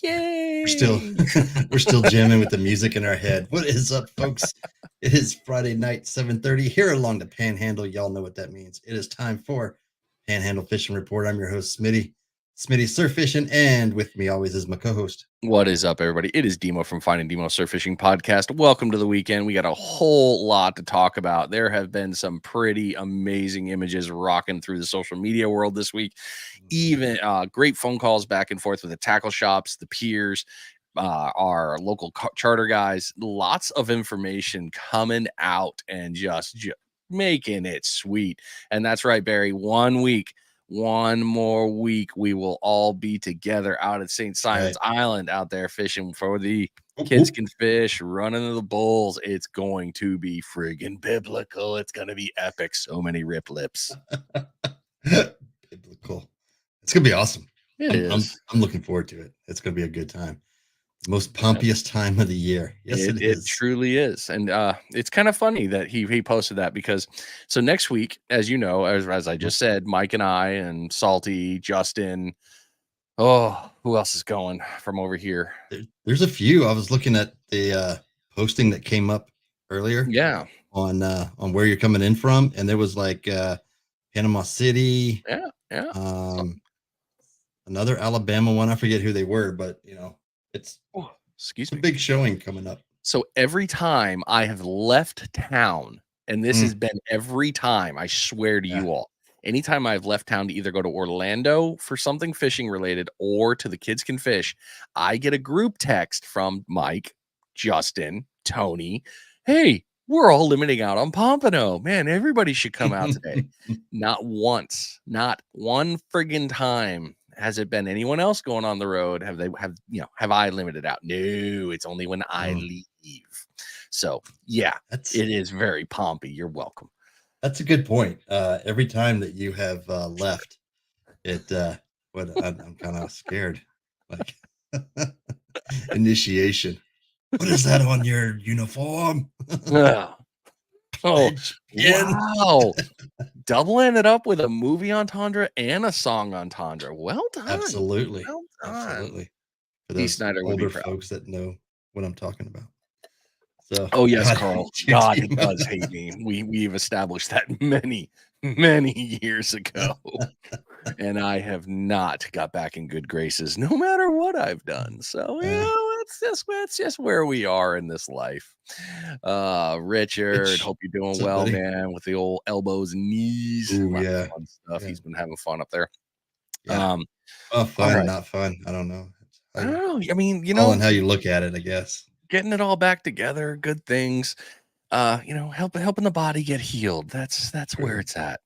Yay! We're still jamming with the music in our head. What is up, folks? It is Friday night, 7:30 here along the Panhandle. Y'all know what that means. It is time for Panhandle Fishing Report. I'm your host, Smitty. Smitty Surf Fishing, and with me always is my co-host. What is up, everybody? It is Demo from Finding Demo Surf Fishing Podcast. Welcome to the weekend. We got a whole lot to talk about. There have been some pretty amazing images rocking through the social media world this week. Even great phone calls back and forth with the tackle shops, the piers, our local charter guys. Lots of information coming out and just making it sweet. And that's right, Barry. One more week, we will all be together out at St. Simon's Island out there fishing for the kids can fish, running the bulls. It's going to be friggin' biblical. It's going to be epic. So many rip lips. Biblical. It's going to be awesome. I'm looking forward to it. It's going to be a good time. Most pompiest time of the year. Yes, it is. It truly is. And it's kind of funny that he posted that because so next week, as you know, as I just said, Mike and I and Salty, Justin, who else is going from over here? There's a few. I was looking at the posting that came up earlier. Yeah. On where you're coming in from. And there was like Panama City. Yeah. Another Alabama one. I forget who they were, but it's a big showing coming up. So every time I have left town, and this has been every time, I swear to you all, anytime I've left town to either go to Orlando for something fishing related or to the Kids Can Fish, I get a group text from Mike, Justin, Tony. Hey, we're all limiting out on pompano. Man, everybody should come out today. Not once, not one friggin' time has it been anyone else going on the road? Have I limited out? No, it's only when I leave. So yeah, it is very pompy. You're welcome. That's a good point. Every time that you have left, I'm kind of scared. Like initiation. What is that on your uniform? Wow. Doubling it up with a movie entendre and a song entendre. Well done. Absolutely. Well done. Absolutely. For those Snyder older folks that know what I'm talking about. So, oh, yes, Carl. God, he does hate me. We've established that many years ago. And I have not got back in good graces, no matter what I've done. So, that's just where we are in this life. Richard, hope you're doing well, man, with the old elbows and knees. Fun stuff. He's been having fun up there. Fun or not fun, I don't know. I don't know. I mean, all in how you look at it, I guess. Getting it all back together, good things. Helping the body get healed. That's where it's at.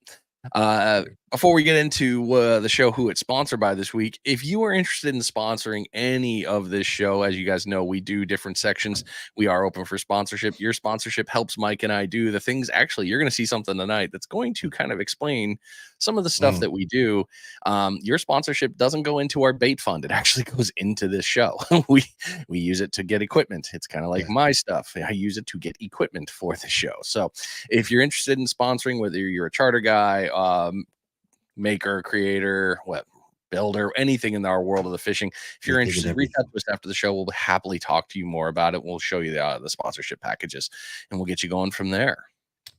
Before we get into the show, who it's sponsored by this week, if you are interested in sponsoring any of this show, as you guys know, we do different sections. We are open for sponsorship. Your sponsorship helps Mike and I do the things. Actually, you're going to see something tonight that's going to kind of explain some of the stuff that we do. Your sponsorship doesn't go into our bait fund. It actually goes into this show. we use it to get equipment. It's kind of like my stuff. I use it to get equipment for the show. So if you're interested in sponsoring, whether you're a charter guy, maker, creator, builder, anything in our world of the fishing, if you're interested, reach out to us after the show. We'll happily talk to you more about it. We'll show you the sponsorship packages, and we'll get you going from there.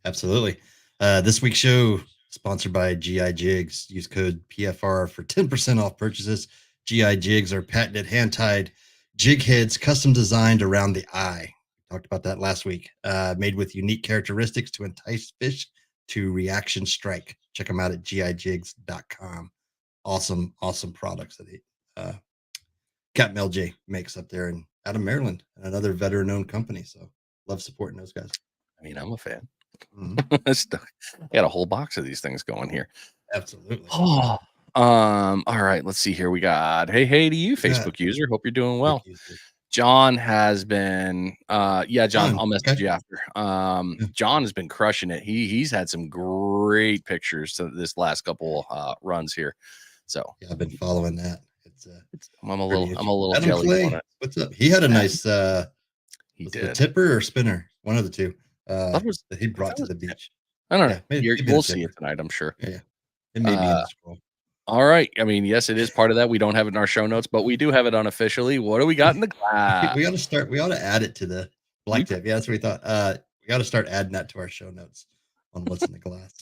Absolutely. This week's show sponsored by GI Jigs. Use code PFR for 10% off purchases. GI Jigs are patented hand-tied jig heads, custom designed around the eye. We talked about that last week. Made with unique characteristics to entice fish to reaction strike. Check them out at gijigs.com. Awesome products that Captain LJ makes up there and out of Maryland, and another veteran-owned company. So love supporting those guys. I mean, I'm a fan. I got a whole box of these things going here. Absolutely. All right, let's see here. We got hey to you, Facebook user. Hope you're doing well. John has been John, I'll message you after. John has been crushing it. He's had some great pictures to this last couple runs here. So I've been following that. I'm a little jelly on it. What's up? He had a nice he did a tipper or spinner, one of the two that he brought to the beach. I don't know. We'll see it tonight, I'm sure. It may be in the scroll. All right. I mean, yes, it is part of that. We don't have it in our show notes, but we do have it unofficially. What do we got in the glass? We ought to start. We ought to add it to the We black tip. Yeah, that's what we thought. We got to start adding that to our show notes on what's in the glass.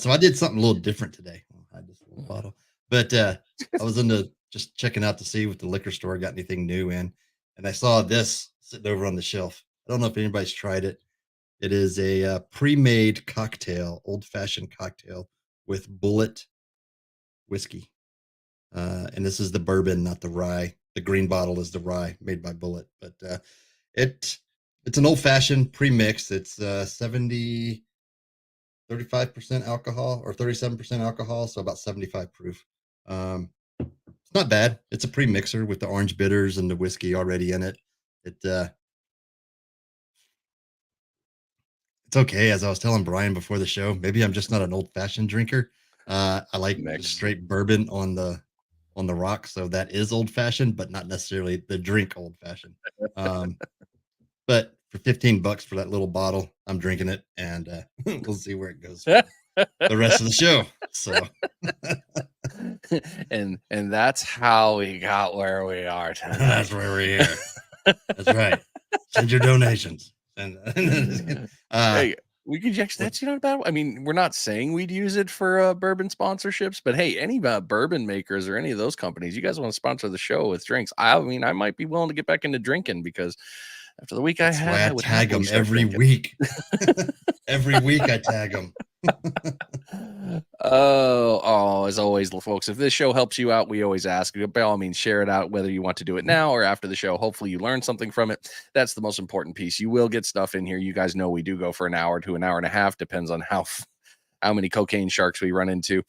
So I did something a little different today. I'll hide this little bottle, but I was into just checking out to see if the liquor store got anything new in, and I saw this sitting over on the shelf. I don't know if anybody's tried it. It is a pre-made cocktail, old-fashioned cocktail with Bullet whiskey. And this is the bourbon, not the rye. The green bottle is the rye made by Bullet, but it it's an old fashioned pre-mix. It's 70 35% alcohol or 37% alcohol, so about 75 proof. It's not bad. It's a pre-mixer with the orange bitters and the whiskey already in it. It it's okay. As I was telling Brian before the show, maybe I'm just not an old fashioned drinker. I like just mix. straight bourbon on the rocks, so that is old fashioned, but not necessarily the drink old fashioned. Um, but for $15 for that little bottle, I'm drinking it, and we'll see where it goes for the rest of the show. So and that's how we got where we are tonight. that's where we're here. That's right. Send your donations. And Hey, we could actually, that's not bad. I mean, we're not saying we'd use it for bourbon sponsorships, but hey, any bourbon makers or any of those companies, you guys want to sponsor the show with drinks? I mean, I might be willing to get back into drinking because after the week that's I had, why I would tag them happily start every drinking. week. Every week I tag them. Oh, as always, folks, if this show helps you out, we always ask you, by all means, share it out, whether you want to do it now or after the show. Hopefully you learn something from it. That's the most important piece. You will get stuff in here. You guys know we do go for an hour to an hour and a half, depends on how many cocaine sharks we run into.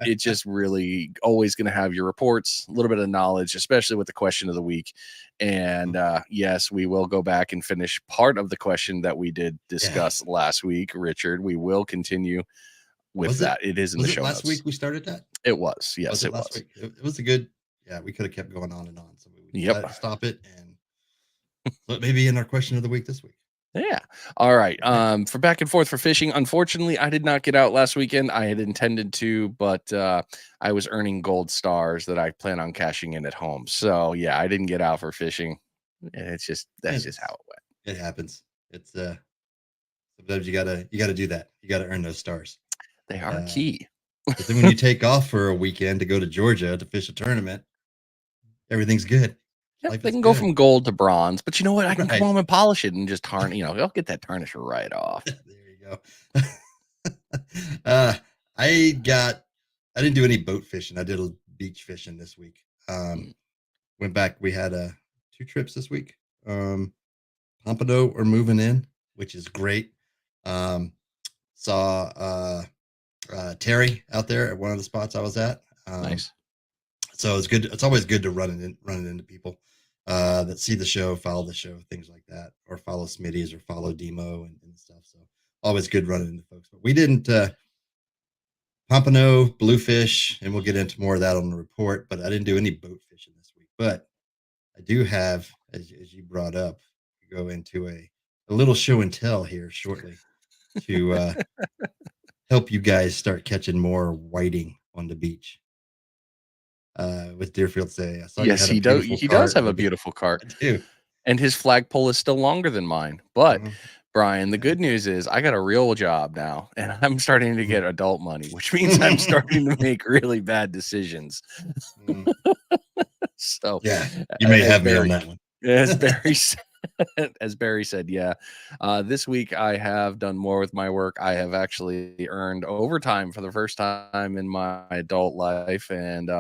It's just really always going to have your reports, a little bit of knowledge, especially with the question of the week. And yes, we will go back and finish part of the question that we did discuss last week, Richard. We will continue with that. It is in the show last notes. week we started that? It was. Yes, Was it last week? It was a good, yeah, we could have kept going on and on. So we decided to stop it, and so it may be in our question of the week this week. Yeah. All right. For back and forth for fishing. Unfortunately, I did not get out last weekend. I had intended to, but I was earning gold stars that I plan on cashing in at home. So yeah, I didn't get out for fishing. It's just that's just how it went. It happens. It's sometimes you gotta do that. You gotta earn those stars. They are key. But then when you take off for a weekend to go to Georgia to fish a tournament, everything's good. Yep, they can go from gold to bronze, but you know what? I can come home and polish it and just tarnish. You know, I'll get that tarnish right off. There you go. I didn't do any boat fishing. I did a beach fishing this week. Went back. We had 2 trips this week. Pompano are moving in, which is great. Saw Terry out there at one of the spots I was at. Nice. So it's good. It's always good to run into people that see the show, follow the show, things like that, or follow Smitty's or follow Demo and stuff. So always good running into folks. But we didn't Pompano, bluefish, and we'll get into more of that on the report. But I didn't do any boat fishing this week. But I do have, as you brought up, go into a little show and tell here shortly to help you guys start catching more whiting on the beach. With Deerfield say, I saw yes, he does. He does have a beautiful cart, too, and his flagpole is still longer than mine. But Brian, the good news is I got a real job now, and I'm starting to get adult money, which means I'm starting to make really bad decisions. So yeah, you may have me on that one. As Barry said, as Barry said, yeah. This week I have done more with my work. I have actually earned overtime for the first time in my adult life, and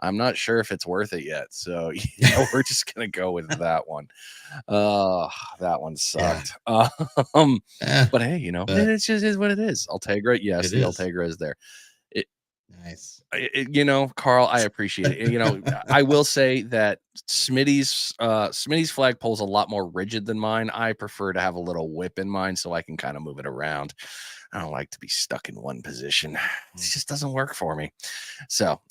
I'm not sure if it's worth it yet. So we're just gonna go with that one. That one sucked. Yeah. But hey, it just is what it is. Altegra, yes, the Altegra is there. Nice. Carl, I appreciate it. I will say that Smitty's flagpole is a lot more rigid than mine. I prefer to have a little whip in mine so I can kind of move it around. I don't like to be stuck in one position. It just doesn't work for me. So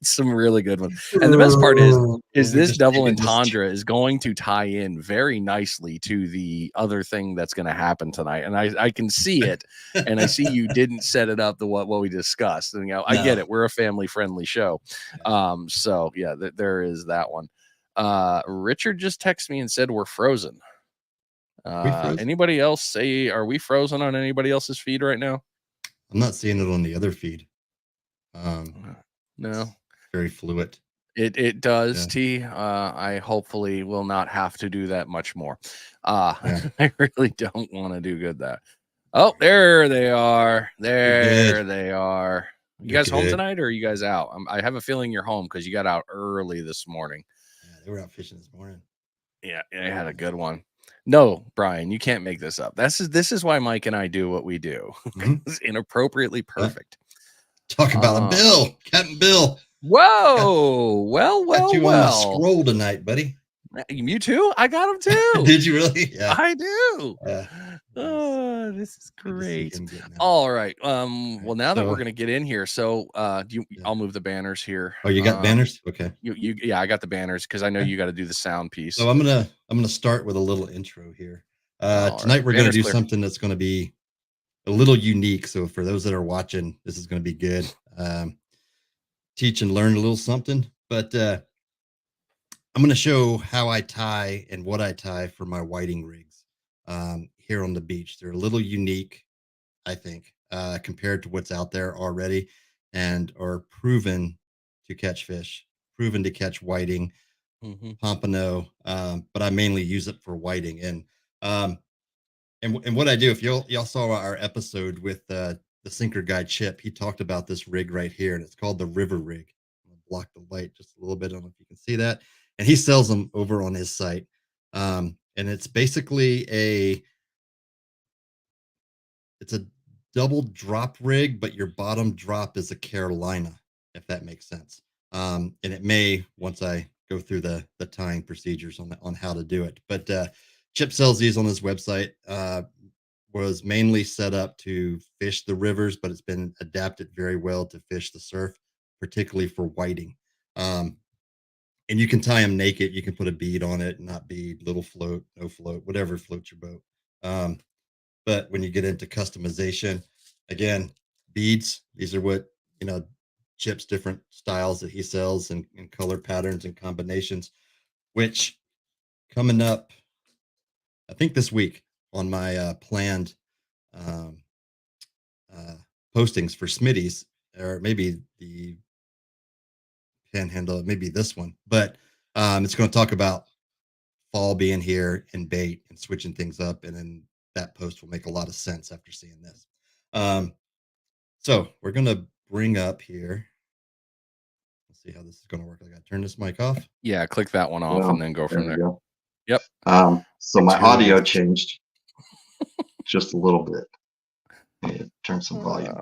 Some really good ones. And the best part is We're this just double taking this- entendre is going to tie in very nicely to the other thing that's going to happen tonight. And I can see it, and I see you didn't set it up what we discussed. And I get it. We're a family friendly show. So yeah, there is that one. Richard just texted me and said we're frozen. Anybody else say, are we frozen on anybody else's feed right now? I'm not seeing it on the other feed. No, very fluid. It does. I hopefully will not have to do that much more. I really don't want to do that. Oh, there they are. There they are. You guys home tonight, or are you guys out? I have a feeling you're home because you got out early this morning. Yeah, they were out fishing this morning. Yeah, I had a good one. No, Brian, you can't make this up. This is why Mike and I do what we do. It's inappropriately perfect. Talk about a Bill, Captain Bill. Whoa! Well. On the scroll tonight, buddy. You too? I got him too. Did you really? Yeah, I do. Oh, this is great. All right. Well, now that we're gonna get in here, so I'll move the banners here. Oh, you got banners? Okay. Yeah, I got the banners because I know you got to do the sound piece. So I'm gonna start with a little intro here. Tonight we're gonna do something that's gonna be a little unique. So for those that are watching, this is gonna be good. Teach and learn a little something, but I'm going to show how I tie and what I tie for my whiting rigs here on the beach. They're a little unique, I think, compared to what's out there already, and are proven to catch fish, proven to catch whiting, pompano, but I mainly use it for whiting. And what I do, if y'all saw our episode with the sinker guy Chip, he talked about this rig right here, and it's called the River Rig. I'm gonna block the light just a little bit. I don't know if you can see that. And he sells them over on his site. And it's basically a double drop rig, but your bottom drop is a Carolina, if that makes sense. And it may, once I go through the tying procedures on how to do it. But Chip sells these on his website. Was mainly set up to fish the rivers, but it's been adapted very well to fish the surf, particularly for whiting. And you can tie them naked. You can put a bead on it, not bead, little float, no float, whatever floats your boat. But when you get into customization, again, beads, these are what, Chip's different styles that he sells and color patterns and combinations, which coming up, I think this week on my planned postings for Smitty's, or maybe the Panhandle, maybe this one, but it's going to talk about fall being here and bait and switching things up, and then that post will make a lot of sense after seeing this. So we're going to bring up here. Let's see how this is going to work. I got to turn this mic off. Yeah, click that one off and then go from there. Go. Yep. So my audio changed just a little bit. Turn some volume.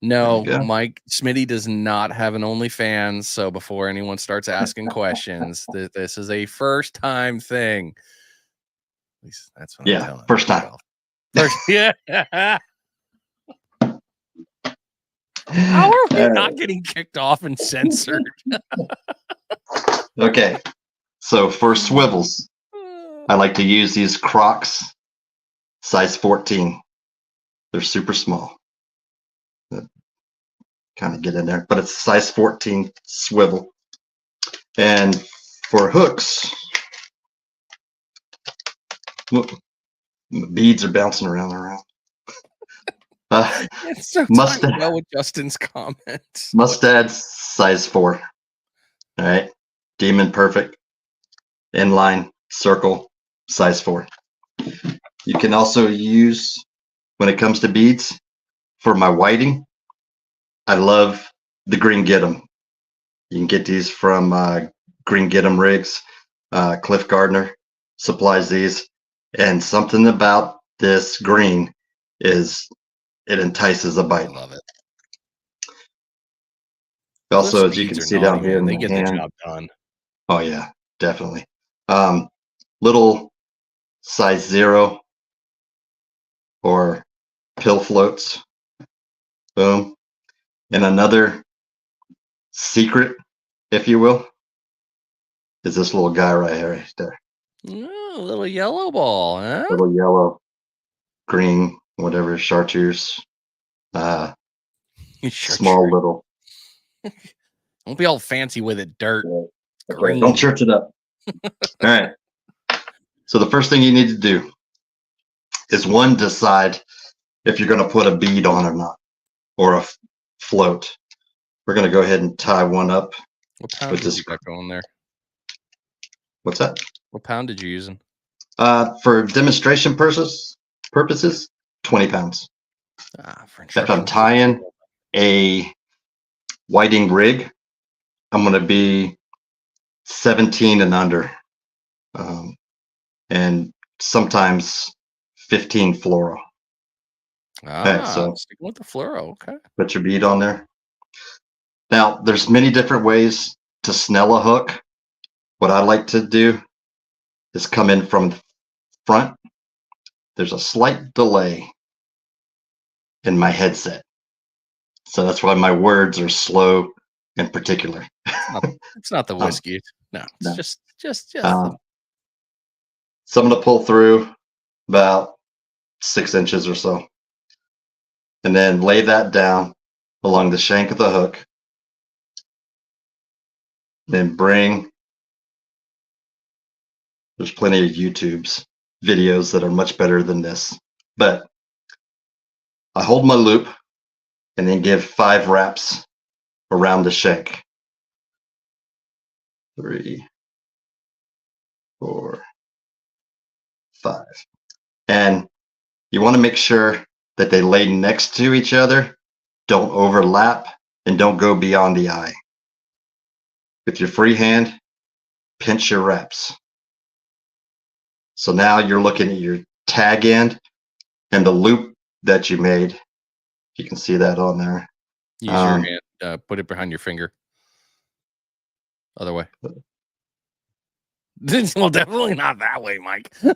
No, Mike, Smitty does not have an OnlyFans. So before anyone starts asking questions, this is a first time thing. At least that's what I'm telling first time. Yeah. How are we not getting kicked off and censored? Okay. So for swivels, I like to use these Crocs size 14. They're super small. Kind of get in there, but it's size 14 swivel. And for hooks, look, beads are bouncing around. It's so mustard well with Justin's comments. Mustad size 4. All right, Demon Perfect inline circle size 4. You can also use, when it comes to beads, for my whiting, I love the Green Gitum. You can get these from Green Gitum Rigs. Cliff Gardner supplies these, and something about this green is it entices a bite. I love it. Also, as you can see down here, they get the job done. Oh yeah, definitely. Little size 0 or pill floats. Boom. And another secret, if you will, is this little guy right here, right there. Oh, a little yellow ball, huh? Little yellow, green, whatever, chartreuse. Small little. Don't be all fancy with it, dirt. Okay, don't church it up. All right. So the first thing you need to do is one, decide if you're going to put a bead on or not, or a float. We're going to go ahead and tie one up. What pound did you got going there? What's that? What pound did you using? For demonstration purposes, 20 pounds. If I'm tying a whiting rig, I'm going to be 17 and under, and sometimes 15 floral. Okay, so sticking with the fluoro. Okay. Put your bead on there. Now, there's many different ways to snell a hook. What I like to do is come in from the front. There's a slight delay in my headset, so that's why my words are slow and particular. It's not the whiskey. No, it's just. So I'm going to pull through about 6 inches or so, and then lay that down along the shank of the hook. Then there's plenty of YouTube's videos that are much better than this, but I hold my loop and then give 5 wraps around the shank. 3, 4, 5. And you want to make sure that they lay next to each other, don't overlap, and don't go beyond the eye. With your free hand, pinch your wraps. So now you're looking at your tag end and the loop that you made. You can see that on there. Use your hand, put it behind your finger. Other way. Well, definitely not that way, Mike. There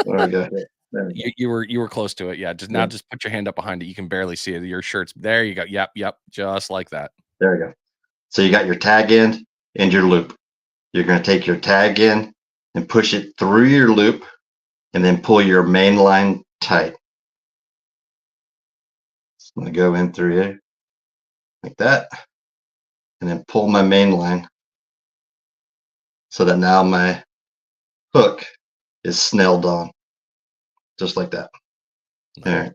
we go. You were close to it. Yeah. Just put your hand up behind it. You can barely see it. Your shirt's there. You go. Yep. Just like that. There we go. So you got your tag end and your loop. You're going to take your tag end and push it through your loop, and then pull your main line tight. So I'm going to go in through here like that, and then pull my main line so that now my hook is snelled on, just like that. All right.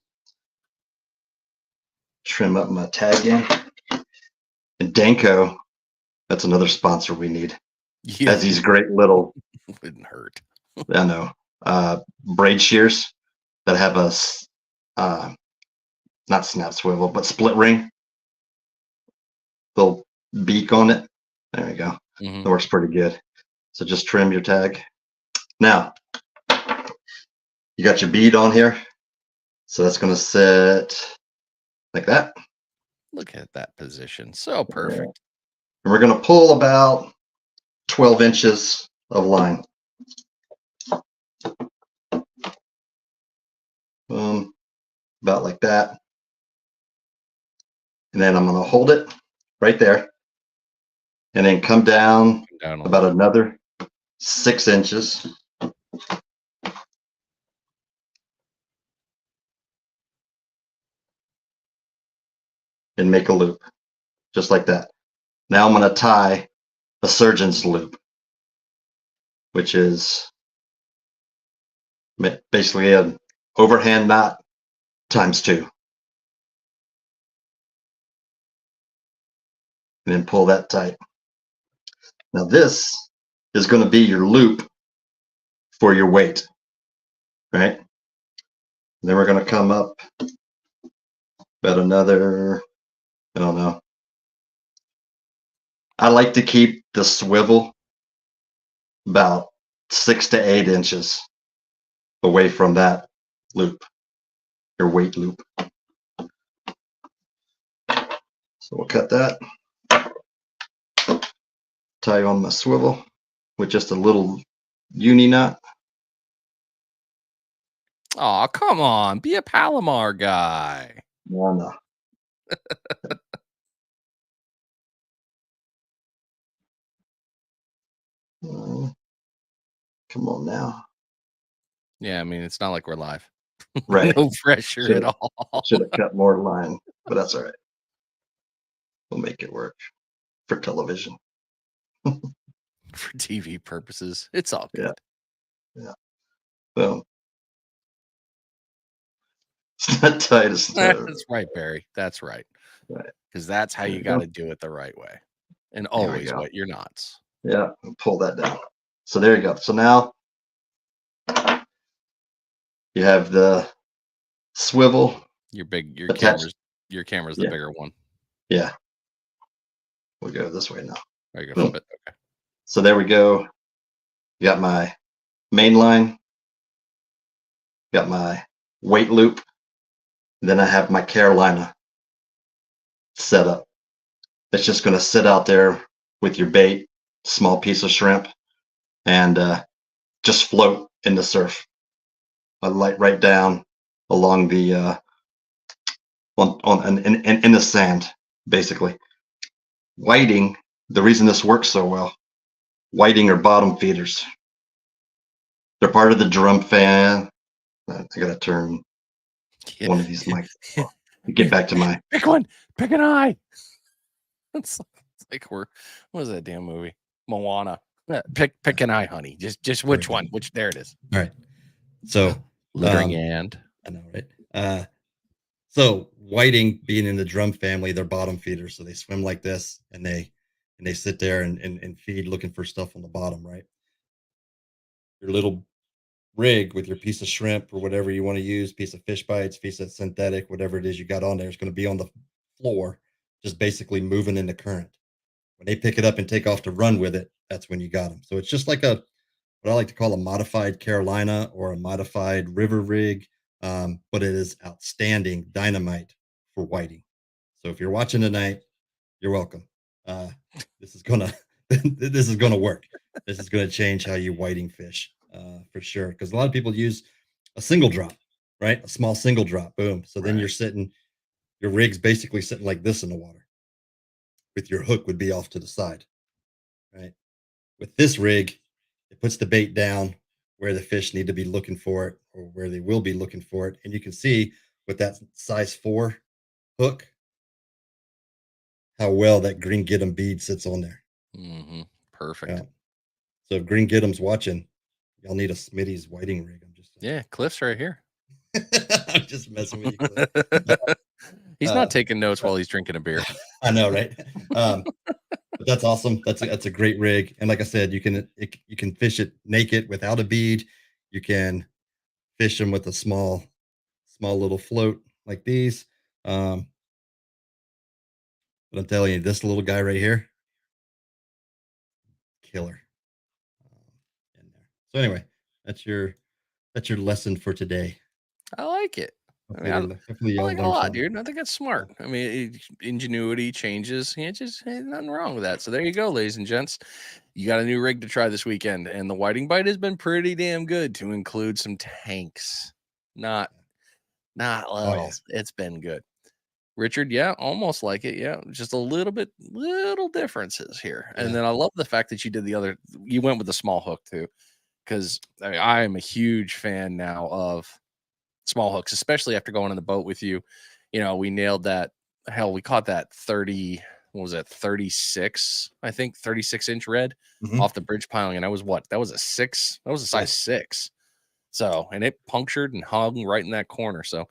Trim up my tag end. And Danko, that's another sponsor we need. Yeah. Has these great little wouldn't hurt. I know braid shears that have a not snap swivel but split ring, little beak on it. There we go. That works pretty good. So just trim your tag. Now you got your bead on here, so that's going to sit like that. Look at that position, so perfect. And we're going to pull about 12 inches of line. Boom, about like that. And then I'm going to hold it right there, and then come down about another 6 inches. And make a loop, just like that. Now I'm going to tie a surgeon's loop, which is basically an overhand knot times 2. And then pull that tight. Now this is going to be your loop for your weight, right? And then we're going to come up about another, I don't know. I like to keep the swivel about 6 to 8 inches away from that loop, your weight loop. So we'll cut that, tie on my swivel with just a little uni knot. Oh, come on, be a Palomar guy. No. Come on now. Yeah, I mean, it's not like we're live. Right. No pressure at all. Should have cut more line, but that's all right. We'll make it work for television. For TV purposes. It's all good. Yeah. Boom. It's not tight. It's That's right, Barry. That's right. Right. Because that's how There you we got go. to do it the right way. And There we always go. wet your knots. Yeah, pull that down. So there you go. So now you have the swivel. Your Attached. camera's the Yeah. bigger one. Yeah. We'll go this way now. There you go. Boom. Flip it. Okay. So there we go. You got my main line. Got my weight loop. Then I have my Carolina set up. It's just going to sit out there with your bait, small piece of shrimp, and just float in the surf. I light right down along the in the sand, basically. Whiting, the reason this works so well, whiting are bottom feeders. They're part of the drum fan. I gotta turn one of these mics off. Get back to my Pick one. Pick an eye. It's like what was that damn movie? Moana. Pick an eye, honey. Just which one? Which there it is. All right. So Littering and I know, right? So whiting being in the drum family, they're bottom feeders, so they swim like this and they sit there and feed looking for stuff on the bottom, right? Your little rig with your piece of shrimp or whatever you want to use, piece of fish bites, piece of synthetic, whatever it is you got on there, is going to be on the floor, just basically moving in the current. When they pick it up and take off to run with it, that's when you got them. So it's just like what I like to call a modified Carolina or a modified river rig, but it is outstanding dynamite for whiting. So if you're watching tonight, you're welcome. This is gonna this is gonna work. This is gonna change how you whiting fish for sure. Because a lot of people use a single drop, right? A small single drop, boom. So then you're sitting, your rig's basically sitting like this in the water, with your hook would be off to the side, right? With this rig, it puts the bait down where the fish need to be looking for it or where they will be looking for it. And you can see with that size 4 hook how well that green Gidim bead sits on there. Mm-hmm. Perfect. Yeah. So if Green Gidim's watching, y'all need a Smitty's whiting rig. I'm just saying. Yeah, Cliff's right here. I'm just messing with you, Cliff. He's not taking notes while he's drinking a beer. I know, right? But that's awesome. That's a great rig. And like I said, you can fish it naked without a bead. You can fish them with a small little float like these. But I'm telling you, this little guy right here, killer. In there. So anyway, that's your lesson for today. I like it. Hopefully I like it a lot, something. dude. I think that's smart. I mean, ingenuity changes. Just nothing wrong with that. So there you go, ladies and gents. You got a new rig to try this weekend, and the whiting bite has been pretty damn good to include some tanks. Not little. Oh, yeah. It's been good. Richard, yeah, almost like it. Yeah, just a little differences here. And then I love the fact that you went with the small hook too, because I am a huge fan now of small hooks, especially after going in the boat with you. You know, we nailed that. Hell, we caught that 30, what was it, 36, I think, 36-inch red off the bridge piling. And that was a 6. That was a size 6. So, and it punctured and hung right in that corner. So,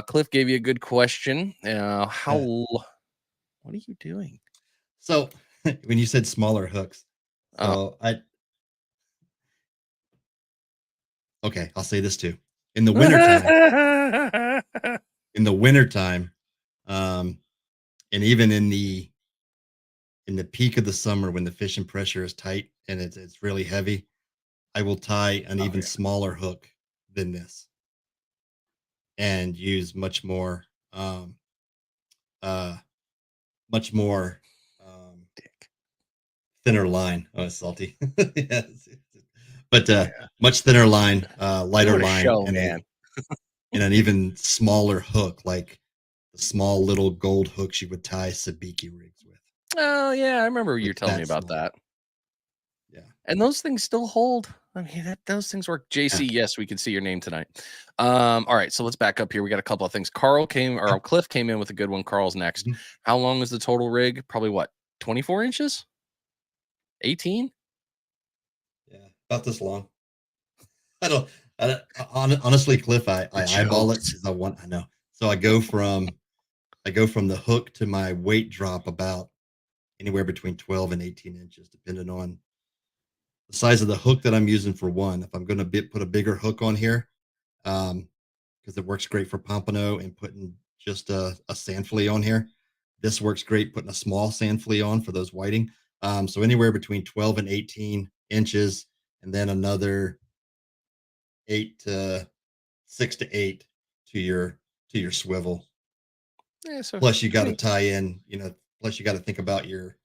Cliff gave you a good question. What are you doing? So, when you said smaller hooks, so okay, I'll say this too. In the wintertime, and even in the peak of the summer when the fishing pressure is tight and it's really heavy, I will tie an even smaller hook than this and use much more thinner line. Oh, it's salty. Yes. But much thinner line, lighter line, and an even smaller hook, like the small little gold hooks you would tie sabiki rigs with. Oh yeah, I remember you telling me about that. Yeah. And those things still hold. I mean, those things work. Yeah. JC, yes, we can see your name tonight. All right, so let's back up here. We got a couple of things. Cliff came in with a good one. Carl's next. Mhm. How long is the total rig? Probably what, 24 inches? 18? Yeah. About this long. I don't, honestly, Cliff, The I eyeball it jokes. because I know. So I go from the hook to my weight drop about anywhere between 12 and 18 inches, depending on the size of the hook that I'm using for one. If I'm going to put a bigger hook on here, because it works great for pompano and putting just a sand flea on here. This works great putting a small sand flea on for those whiting. So anywhere between 12 and 18 inches, and then another 6 to 8 to your swivel. Yeah, so Plus you got to 20. tie in, plus you got to think about your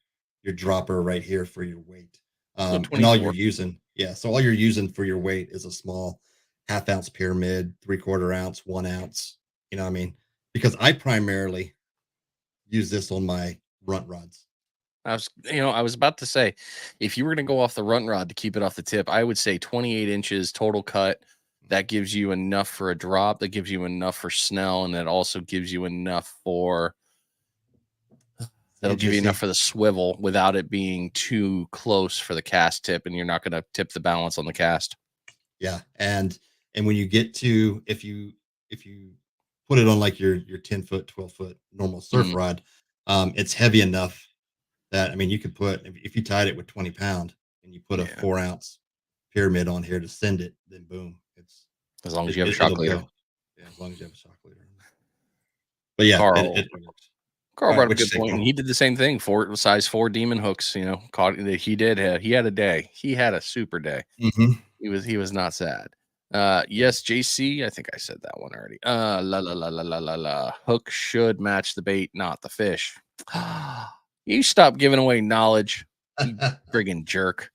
dropper right here for your weight. So And all you're 24. using, yeah. So all you're using for your weight is a small 1/2 ounce pyramid, 3/4 ounce, 1 ounce. You know what I mean? Because I primarily use this on my runt rods. I was about to say, if you were going to go off the runt rod to keep it off the tip, I would say 28 inches total cut. That gives you enough for a drop. That gives you enough for snell, and that also gives you enough for Hey, that'll give you enough JC. for the swivel without it being too close for the cast tip, and you're not going to tip the balance on the cast. Yeah. And when you get to if you put it on like your 10 foot, 12 foot normal surf Mm, rod, it's heavy enough that I mean you could put if you tied it with 20 pound and you put a yeah, 4 ounce pyramid on here to send it, then boom, as long as you have a shock it'll leader. go. Yeah, as long as you have a shock leader. But yeah, Carl it works. Carl All right, brought up a what you good say, point, and Carl? he did the same thing. Size 4 demon hooks. Caught. He did. He had a day. He had a super day. Mm-hmm. He was not sad. Yes, JC, I think I said that one already. La la la la la la la. Hook should match the bait, not the fish. You stop giving away knowledge, you friggin' jerk.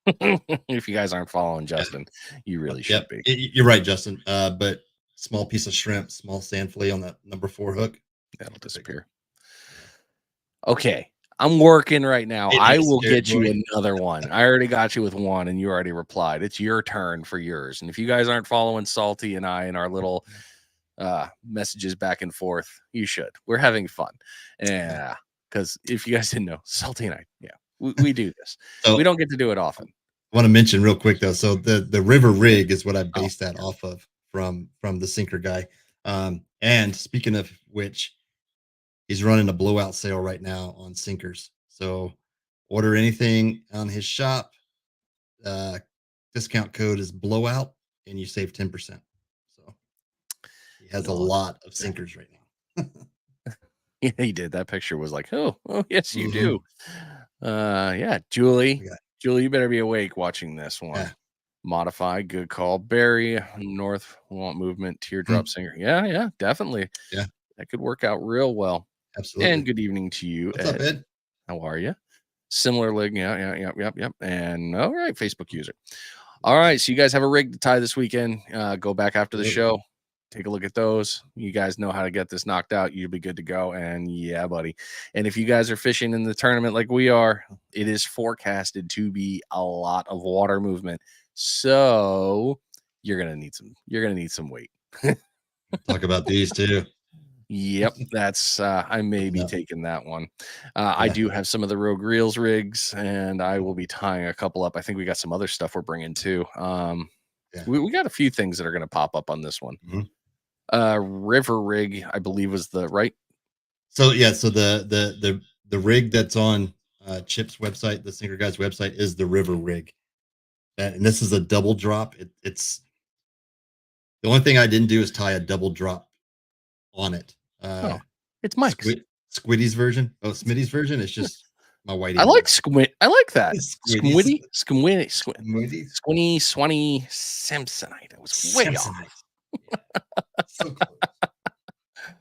If you guys aren't following Justin, you really should Yep, be. you're right, Justin. But small piece of shrimp, small sand flea on that number 4 hook. That'll Perfect. disappear. Yeah. Okay. I'm working right now. It I is will scary, get you boy. another one. I already got you with one and you already replied. It's your turn for yours. And if you guys aren't following Salty and I in our little messages back and forth, you should. We're having fun. Yeah. Yeah. Because if you guys didn't know, Salty and I, yeah, we do this. We So don't get to do it often. I want to mention real quick though. So the river rig is what I Oh, based that off of from the sinker guy. And speaking of which, he's running a blowout sale right now on sinkers. So order anything on his shop. Uh, Discount code is blowout, and you save 10%. So he has a no, lot of sinkers right now. yeah, he did. That picture was like, oh, yes, you Mm-hmm. do. Yeah, Julie. Yeah. Julie, you better be awake watching this one. Yeah. Modify, good call. Barry, North want movement, teardrop Mhm. singer. Yeah, definitely. Yeah. That could work out real well. And Absolutely. good evening to you, What's up, Ed. Ed? How are you? Similar leg. Yep. And all right, Facebook user. All right. So you guys have a rig to tie this weekend. Go back after the Absolutely. show. Take a look at those. You guys know how to get this knocked out. You'll be good to go. And yeah, buddy. And if you guys are fishing in the tournament like we are, it is forecasted to be a lot of water movement. So you're gonna need some weight. Talk about these too. Yep, that's I may be No. taking that one. I Yeah. do have some of the Rogue Reels rigs, and I will be tying a couple up. I think we got some other stuff we're bringing too. Yeah. We got a few things that are going to pop up on this one. Mhm. River rig, I believe, was the right. So yeah, so the rig that's on Chip's website, the Sinker Guy's website, is the river rig. And this is a double drop. It's the only thing I didn't do is tie a double drop on it. Oh, it's Mike's. Squiddy's version. Oh, Smitty's version. It's just my I whiting like rig. squint. I like that. Squiddy's. Squinty, Smitty's. Swanny Samsonite. I was way off. Samsonite. Yeah. So close.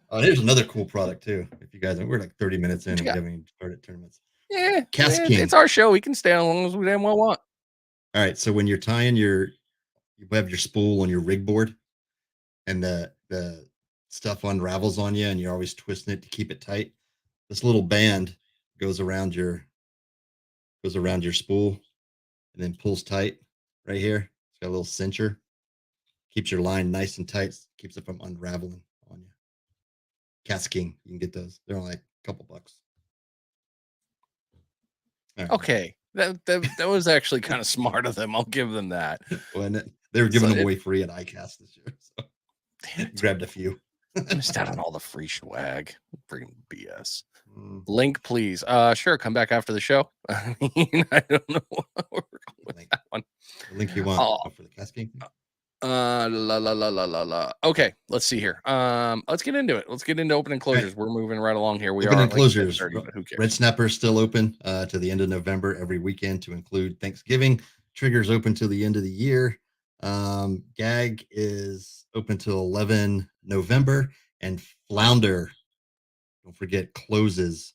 Oh, here's another cool product too. If you guys, we're like 30 minutes in What and you we got? haven't even started tournaments. Yeah, Cast it's King. our show. We can stay on as long as we damn well want. All right. So when you're tying you have your spool on your rig board and the stuff unravels on you and you're always twisting it to keep it tight. This little band goes around your spool and then pulls tight right here. It's got a little cincher. Keeps your line nice and tight. Keeps it from unraveling on you. Cast King, you can get those. They're only like a couple bucks. All right. Okay, that was actually kind of smart of them. I'll give them that. Wasn't it? They were giving them away free at ICAST this year. So Damn it. grabbed a few. Missed out on all the free swag. Freaking BS. Mm, Link, please. Sure, come back after the show. I mean, I don't know where we're going with Link. that one. the link you want Oh, for the Cast King. la la la la la la. Okay, let's see here. Let's get into it. Let's get into open and closures. We're moving right along here. We Open are and like closures. 10:30, but who cares? Red Snapper is still open to the end of November every weekend to include Thanksgiving. Triggers open till the end of the year. Gag is open till 11 November, and Flounder, don't forget, closes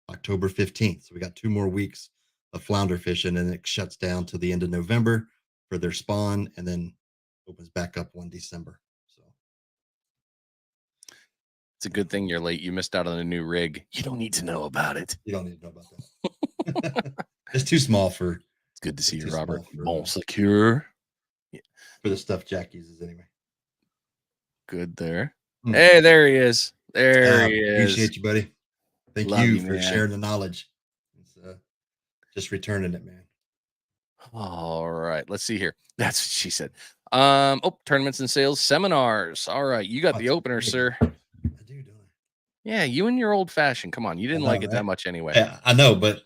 October 15th. So we got 2 more weeks of flounder fishing, and it shuts down till the end of November for their spawn, and then opens back up 1 December. So It's a good thing you're late. You missed out on a new rig. You don't need to know about it. you don't need to know about that. It's too small for It's good to see It's you, too Robert. small for, Bon secure. the stuff Jack uses anyway. Good there. Hmm. Hey, there he is. There he is. Appreciate you, buddy. Thank Love you you, for man. sharing the knowledge. It's just returning it, man. All right, let's see here. That's what she said. Tournaments and sales seminars. All right, you got the opener, sir. I do, don't I? Yeah, you and your old fashioned. Come on, you didn't like it that much anyway. Yeah, I know, but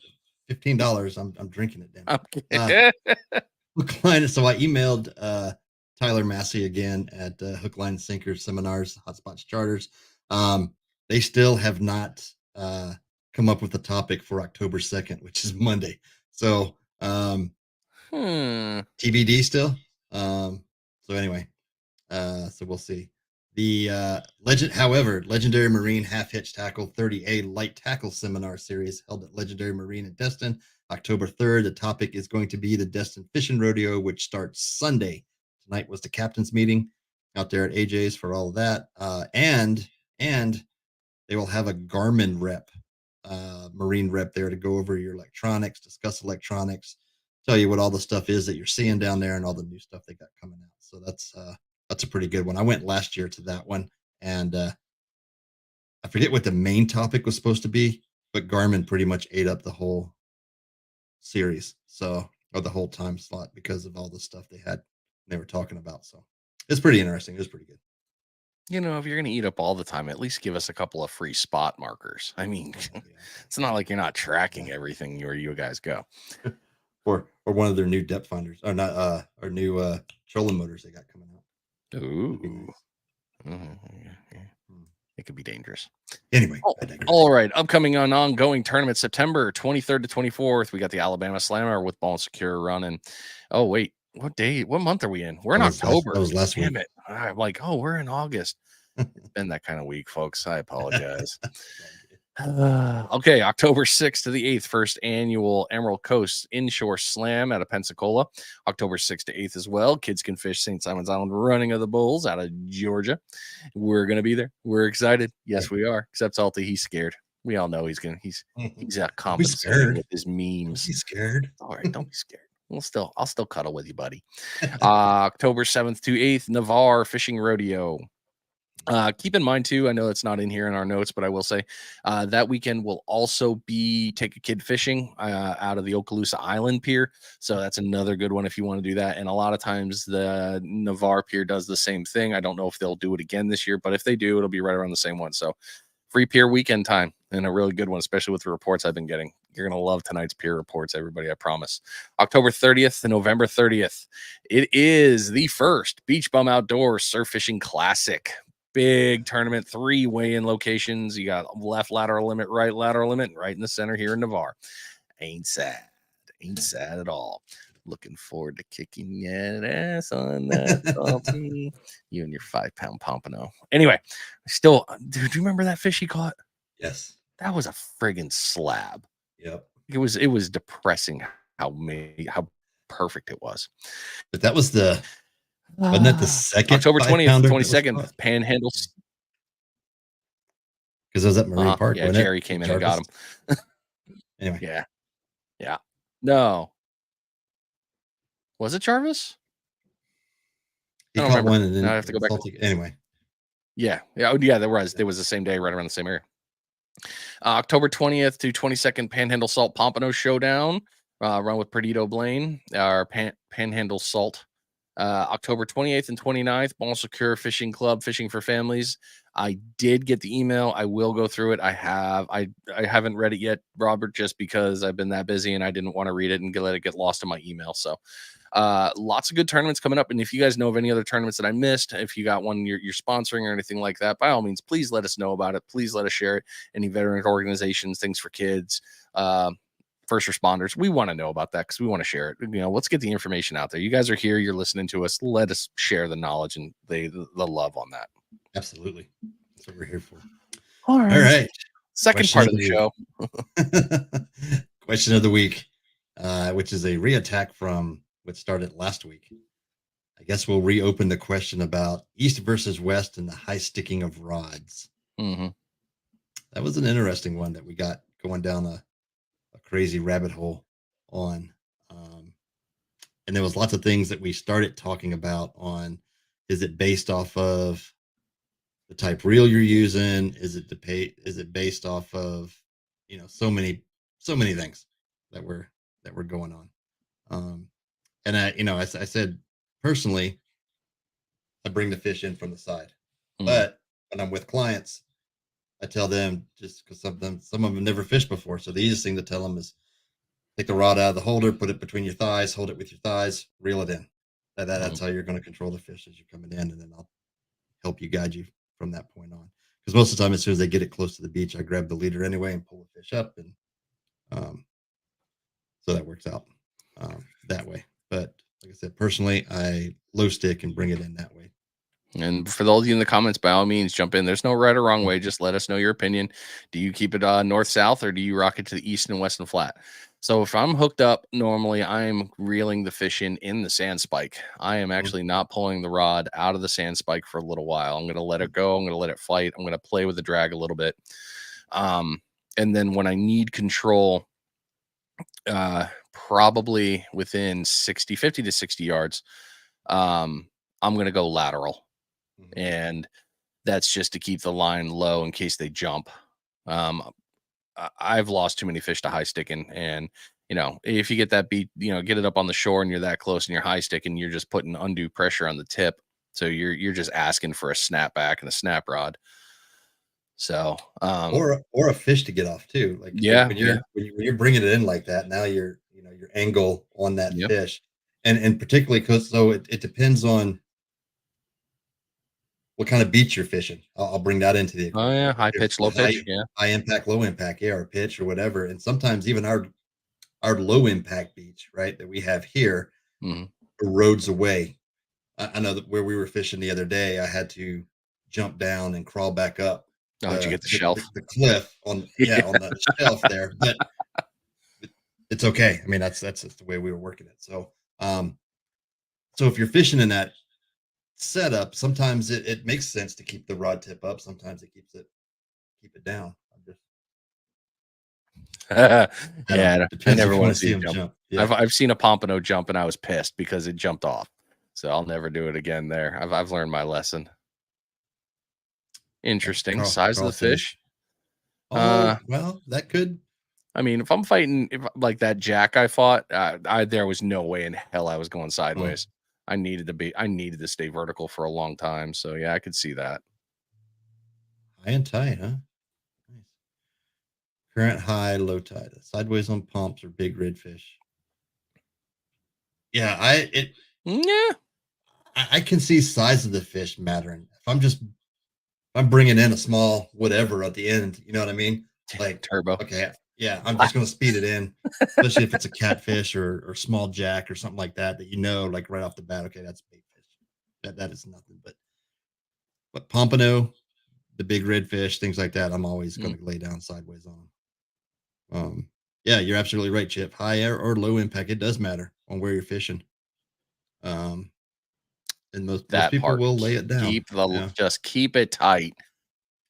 $15, I'm drinking it. Damn. Okay. Hook, line. So I emailed Tyler Massey again at Hook, Line, Sinker Seminars, Hotspots Charters. They still have not come up with a topic for October 2nd, which is Monday. So TBD still. So anyway, so we'll see. The Legendary Marine Half Hitch Tackle 30A Light Tackle Seminar Series held at Legendary Marine in Destin, October 3rd. The topic is going to be the Destin Fishing Rodeo, which starts Sunday. Tonight was the captain's meeting out there at AJ's for all of that. And they will have a Garmin rep, Marine rep there to go over your electronics, discuss electronics, tell you what all the stuff is that you're seeing down there and all the new stuff they got coming out. So that's a pretty good one. I went last year to that one, and I forget what the main topic was supposed to be, but Garmin pretty much ate up the whole series, or the whole time slot, because of all the stuff they were talking about. So it's pretty interesting. It was pretty good. You know, if you're going to eat up all the time, at least give us a couple of free spot markers. I mean, it's not like you're not tracking everything where you guys go. Or one of their new depth finders, or not, or new trolling motors they got coming out. Ooh. Yeah. It could be dangerous. Anyway, all right. Upcoming on ongoing tournament, September 23rd to 24th. We got the Alabama Slammer with Ball Secure running. Oh, wait. What month are we in? We're in October. That was last week. Damn it. I'm like, we're in August. It's been that kind of week, folks. I apologize. Okay, October 6th to the 8th, first annual Emerald Coast Inshore Slam out of Pensacola. October 6th to 8th as well. Kids can fish St. Simon's Island Running of the Bulls out of Georgia. We're going to be there. We're excited. Yes, we are. Except Salty, he's scared. We all know he's compensating with his memes. He's scared. All right, don't be scared. I'll still cuddle with you, buddy. October 7th to 8th, Navarre Fishing Rodeo. Keep in mind too, I know it's not in here in our notes, but I will say that weekend will also be Take a Kid Fishing out of the Okaloosa Island Pier. So that's another good one if you want to do that. And a lot of times the Navarre Pier does the same thing. I don't know if they'll do it again this year, but if they do, it'll be right around the same one. So free pier weekend time, and a really good one, especially with the reports I've been getting. You're going to love tonight's pier reports, everybody, I promise. October 30th to November 30th. It is the first Beach Bum Outdoor Surf Fishing Classic. Big tournament, 3 weigh-in locations. You got left lateral limit, right lateral limit, right in the center here in Navarre. Ain't sad at all. Looking forward to kicking that ass on that salty. You and your 5-pound pompano. Anyway, do you remember that fish he caught? Yes. That was a friggin' slab. Yep. It was depressing how perfect it was. But that was wasn't that the second October 20th, 22nd, Panhandle. Because it was at Marine Park. Yeah, Jerry came in and got him. Anyway. Yeah. No. Was it Jarvis? He I don't caught remember. one and Now then I have to go back. anyway. Yeah. Oh, yeah. There was the same day, right around the same area. October 20th to 22nd, Panhandle Salt Pompano Showdown. Run with Perdido Blaine, our Panhandle Salt. October 28th and 29th, Ball Secure Fishing Club, Fishing for Families. I did get the email. I will go through it. I haven't read it yet, Robert, just because I've been that busy and I didn't want to read it and let it get lost in my email. So lots of good tournaments coming up. And if you guys know of any other tournaments that I missed, if you got one you're sponsoring or anything like that, by all means, please let us know about it. Please let us share it. Any veteran organizations, things for kids, first responders, we want to know about that because we want to share it. Let's get the information out there. You guys are here, you're listening to us. Let us share the knowledge and the love on that. Absolutely. That's what we're here for. All right. Second Question part of the show. Question of the week, which is a reattack from what started last week. I guess we'll reopen the question about east versus west and the high sticking of rods. Mm-hmm. That was an interesting one that we got going down a crazy rabbit hole on. And there was lots of things that we started talking about on, is it based off of the type reel you're using? Is it based off of, so many things that were going on. And I said, personally, I bring the fish in from the side, but when I'm with clients, I tell them, just because some of them never fished before. So the easiest thing to tell them is take the rod out of the holder, put it between your thighs, hold it with your thighs, reel it in. That's how you're going to control the fish as you're coming in, and then I'll help you, guide you from that point on. Because most of the time, as soon as they get it close to the beach, I grab the leader anyway and pull the fish up, and so that works out that way. But like I said, personally, I low stick and bring it in that way. And for those of you in the comments, by all means, jump in. There's no right or wrong way. Just let us know your opinion. Do you keep it north south, or do you rock it to the east and west and flat? So if I'm hooked up, normally I'm reeling the fish in the sand spike. I am actually not pulling the rod out of the sand spike for a little while. I'm going to let it go. I'm going to let it fight. I'm going to play with the drag a little bit. And then when I need control, probably within 50 to 60 yards, I'm going to go lateral. And that's just to keep the line low in case they jump. I've lost too many fish to high sticking, and if you get that beat, get it up on the shore and you're that close and you're high sticking, you're just putting undue pressure on the tip. So you're just asking for a snapback and a snap rod. So or a fish to get off too. Like when you're bringing it in like that, now your angle on that fish, and particularly because it depends on what kind of beach you're fishing. I'll bring that into the equation. Oh yeah, high pitch, low pitch, high impact, low impact, or pitch or whatever. And sometimes even our low impact beach, right, that we have here, erodes away. I know that where we were fishing the other day, I had to jump down and crawl back up. Did you get the shelf? The cliff on on the shelf there, but it's okay. I mean, that's just the way we were working it. So, so if you're fishing in that setup, sometimes it makes sense to keep the rod tip up. Sometimes it keep it down. I never want to see him jump. Yeah. I've seen a pompano jump and I was pissed because it jumped off. So I'll never do it again there. I've learned my lesson. Interesting. Size of the fish. Well, that could. I mean, if I'm fighting like that jack I fought, there was no way in hell I was going sideways. I needed to stay vertical for a long time. So yeah, I could see that. High and tight, huh? Nice. Current high, low tide. Sideways on pumps or big redfish. Yeah, I can see size of the fish mattering. If I'm bringing in a small whatever at the end, you know what I mean? Like turbo. Okay, yeah, I'm just going to speed it in, especially if it's a catfish or small jack or something like that like right off the bat. Okay, that's big fish. That is nothing. But pompano, the big redfish, things like that, I'm always going to lay down sideways on. Yeah, you're absolutely right, Chip. High or low impact, it does matter on where you're fishing. And most people will lay it down. Just keep it tight.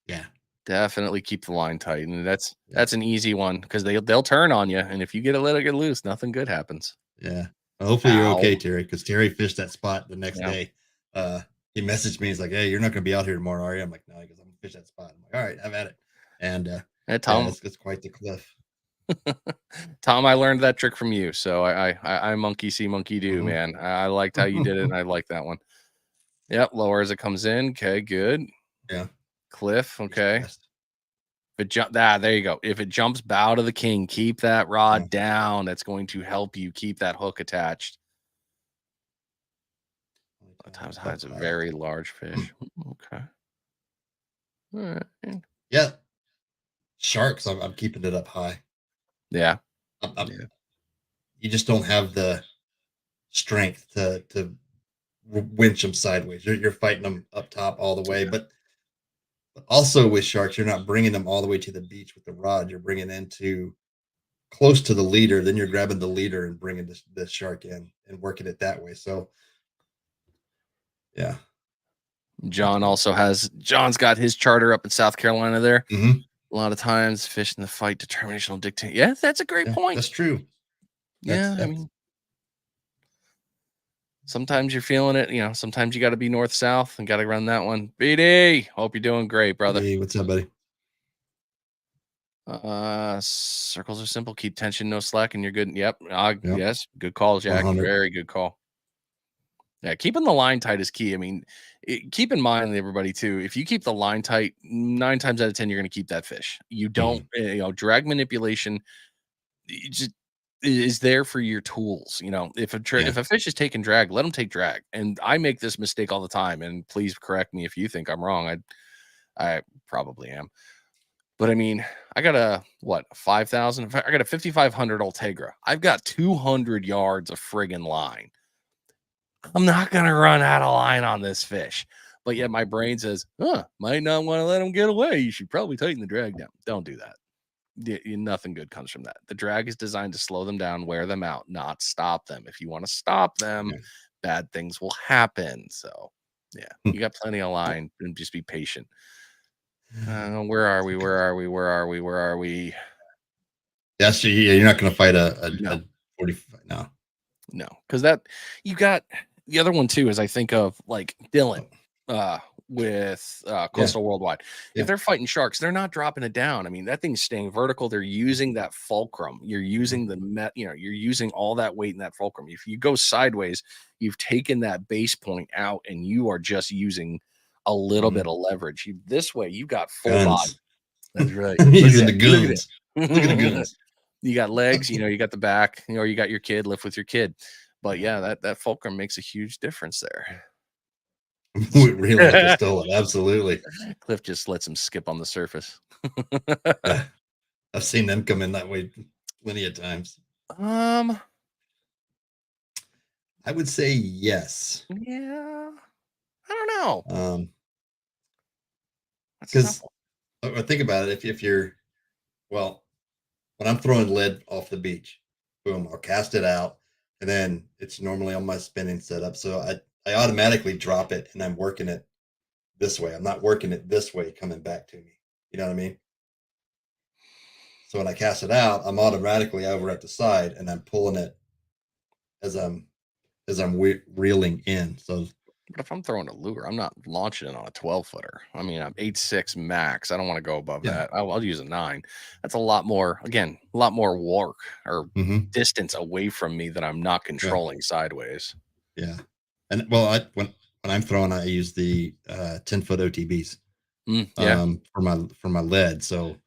Yeah, definitely keep the line tight, and that's an easy one because they'll turn on you, and if you let it get loose, nothing good happens. Yeah, Hopefully you're Ow. okay, Terry, because Terry fished that spot the next Yeah. day. He messaged me. He's like, "Hey, you're not going to be out here tomorrow, are you?" I'm like, "No," because I'm going to fish that spot. I'm like, "All right, have at it." And Hey, yeah, Tom. it's quite the cliff. Tom, I learned that trick from you. So I monkey see, monkey do, Mhm. man. I liked how you did it, and I like that one. Yep, lower as it comes in. Okay, good. Yeah, Cliff. just Okay. fast. If it there you go. If it jumps bow to the king, keep that Yeah. rod down. That's going to help you keep that hook attached. Sometimes hides a very large fish. Okay. All right. Yeah, sharks. I'm keeping it up high. Yeah. I'm, you just don't have the strength to winch them sideways. You're fighting them up top all the way, but also with sharks, you're not bringing them all the way to the beach with the rod. You're bringing into close to the leader, then you're grabbing the leader and bringing the shark in and working it that way. So, yeah. John's got his charter up in South Carolina there. Hmm. A lot of times fish in the fight, determination will dictate. Yeah, that's a great Yeah, point. that's true. Yeah, I mean, sometimes you're feeling it, sometimes you got to be north south and got to run that one. BD, hope you're doing great, brother. hey, what's up, buddy? Circles are simple. Keep tension, no slack, and you're good. Yep. Yep. Yes. Good call, Jack. 100. Very good call. Yeah, keeping the line tight is key. I mean, keep in mind, everybody, too, if you keep the line tight, 9 times out of 10, you're going to keep that fish. You don't, drag manipulation just is there for your tools. If if a fish is taking drag, let them take drag. And I make this mistake all the time. And please correct me if you think I'm wrong. I probably am. But I mean, I got a 5,000. I got a 5,500 Ultegra. I've got 200 yards of friggin' line. I'm not gonna run out of line on this fish. But yet my brain says, might not want to let him get away. You should probably tighten the drag down. Don't do that. Nothing good comes from that. The drag is designed to slow them down, wear them out, not stop them. If you want to stop them, bad things will happen. So, yeah, you got plenty of line, and just be patient. Where are we? Where are we? Where are we? Where are we? Yeah, so you're not going to fight a No. 45. No, because that you got the other one too. Is I think of like Dylan with Coastal Worldwide. If they're fighting sharks, they're not dropping it down. I mean, that thing's staying vertical. They're using that fulcrum. You're using you're using all that weight in that fulcrum. If you go sideways, you've taken that base point out, and you are just using a little bit of leverage. This way, you got full body. That's right. Using the goons. Look at the goons. You got legs, you got the back, or you got your kid, lift with your kid. But yeah, that fulcrum makes a huge difference there. Real like a stolen, absolutely. Cliff just lets him skip on the surface. Yeah, I've seen them come in that way plenty of times. I would say yes. Yeah, I don't know. Because I think about it, if you're when I'm throwing lead off the beach, boom, I'll cast it out, and then it's normally on my spinning setup, so I automatically drop it, and I'm working it this way. I'm not working it this way coming back to me. You know what I mean? So when I cast it out, I'm automatically over at the side, and I'm pulling it as I'm reeling in. So, but if I'm throwing a lure, I'm not launching it on a 12-footer. I mean, I'm 8.6 max. I don't want to go above that. I'll use a 9. That's a lot more work or distance away from me that I'm not controlling sideways. Yeah, and when I'm throwing, I use the 10-foot OTBs. For my lead, so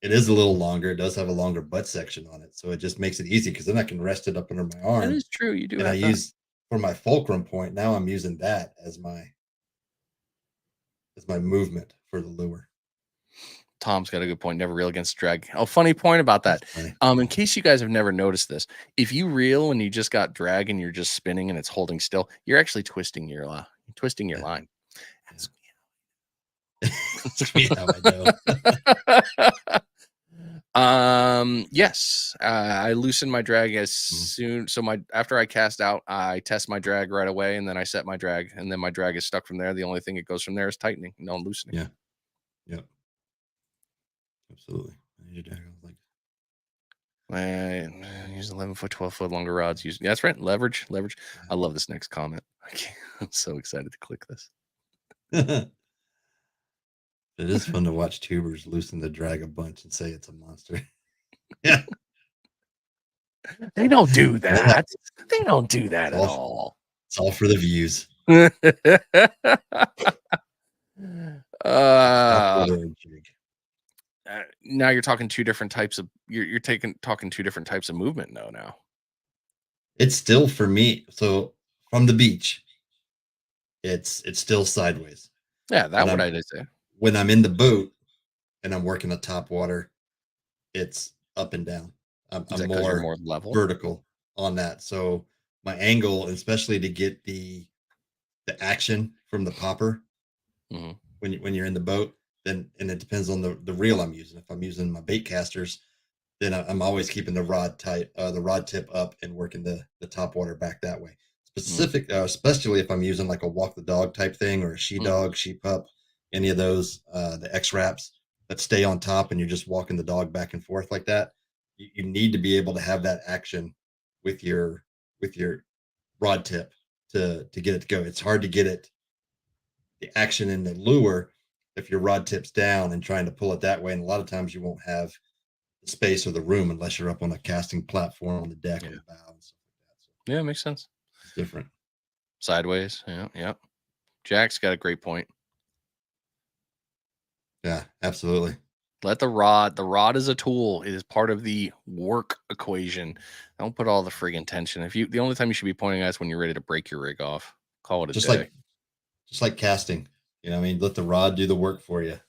it is a little longer. It does have a longer butt section on it, so it just makes it easy because then I can rest it up under my arm. That is true. You do. And I use for my fulcrum point. Now I'm using that as my movement for the lure. Tom's got a good point. Never reel against drag. Oh, funny point about that. In case you guys have never noticed this, if you reel and you just got drag and you're just spinning and it's holding still, you're actually twisting your line. That's how I know. Yes, I loosen my drag as soon. So after I cast out, I test my drag right away, and then I set my drag, and then my drag is stuck from there. The only thing that goes from there is tightening, no loosening. Yeah. Yep. Absolutely. Use 11 foot, 12 foot longer rods. Yeah, that's right. Leverage. I love this next comment. I'm so excited to click this. It is fun to watch tubers loosen the drag a bunch and say it's a monster. Yeah. They don't do that. They don't do that at It's all. It's all for the views. Now you're talking two different types of you're talking two different types of movement now. It's still for me. So from the beach, it's still sideways. Yeah, that what I did say. When I'm in the boat and I'm working the top water, it's up and down. I'm more level, vertical on that. So my angle, especially to get the action from the popper, when you're in the boat, then and it depends on the reel I'm using. If I'm using my bait casters, then I'm always keeping the rod tight, the rod tip up and working the top water back that way. Especially if I'm using like a walk the dog type thing or a she dog, she pup, any of those, the X wraps that stay on top and you're just walking the dog back and forth like that. You need to be able to have that action with your rod tip to get it to go. It's hard to get the action in the lure if your rod tip's down and trying to pull it that way. And a lot of times you won't have the space or the room unless you're up on a casting platform on the deck or the bow and stuff like that. So yeah, makes sense. It's different. Sideways. Yeah. Jack's got a great point. Yeah, absolutely. Let the rod is a tool. It is part of the work equation. Don't put all the friggin' tension. The only time you should be pointing at is when you're ready to break your rig off. Call it a day. Just like casting. You know what I mean? Let the rod do the work for you.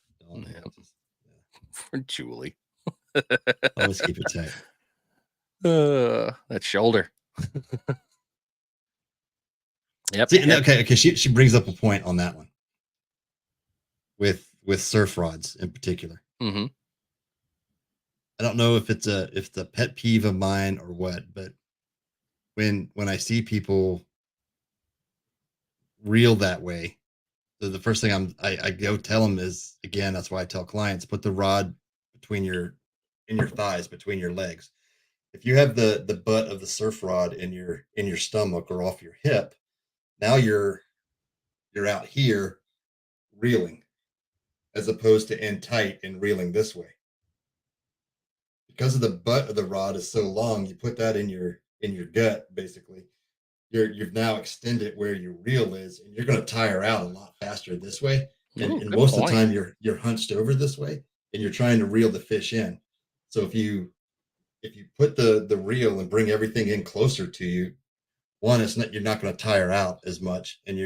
For Julie. Always keep it tight. That shoulder. Yep. See, okay. She brings up a point on that one. With surf rods in particular. Mm-hmm. I don't know if it's a pet peeve of mine or what, but when I see people reel that way, the first thing I go tell them is, again, that's why I tell clients, put the rod in your thighs, between your legs. If you have the butt of the surf rod in your stomach or off your hip, now you're out here reeling as opposed to in tight and reeling this way. Because of the butt of the rod is so long, you put that in your gut, basically. You've now extended where your reel is, and you're going to tire out a lot faster this way. And most of the time, you're hunched over this way, and you're trying to reel the fish in. So if you put the reel and bring everything in closer to you, one, you're not going to tire out as much, and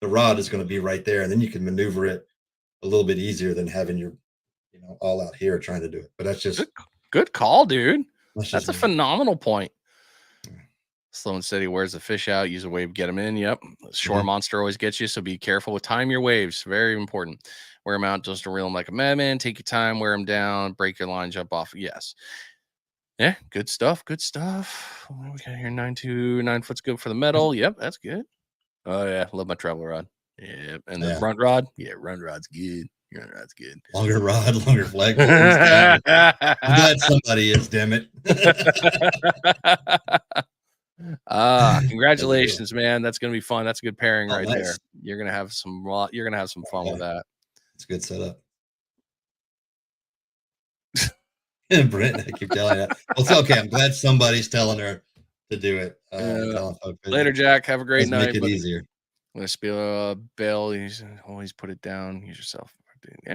the rod is going to be right there, and then you can maneuver it a little bit easier than having your all out here trying to do it. But that's just good call, dude. That's a phenomenal point. Slow and steady wears the fish out. Use a wave, get them in. Yep. Shore monster always gets you, so be careful with time your waves. Very important. Wear them out just to reel them like a madman. Take your time, wear them down, break your line, jump off. Yes. Yeah, good stuff. What do we got here? 9 foot's good for the metal. Yep, that's good. Oh yeah, love my travel rod. Yeah, and the front rod. Yeah, run rod's good. That's good. Longer rod, longer flag. I'm glad somebody is, damn it. Congratulations, man. That's gonna be fun. That's a good pairing right there. You're gonna have some fun with that. It's a good setup. And Brent, I keep telling you that. Well, it's okay. I'm glad somebody's telling her to do it. Later, Jack. Have a great night. Make it easier. I'm gonna spill a bell. Always put it down. Use yourself. Yeah,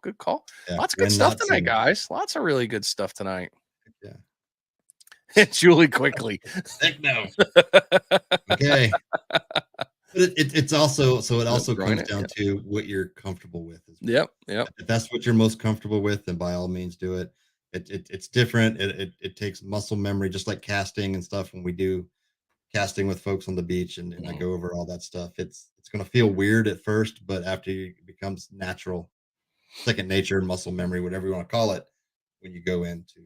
good call. Yeah, lots of good stuff tonight, guys. Lots of really good stuff tonight. Yeah. Julie, quickly. Heck no. Okay. But it also comes down to what you're comfortable with. Yep. If that's what you're most comfortable with, then by all means do it. It's different. It takes muscle memory, just like casting and stuff. When we do casting with folks on the beach and I go over all that stuff, it's going to feel weird at first, but after it becomes natural, second nature, muscle memory, whatever you want to call it, when you go into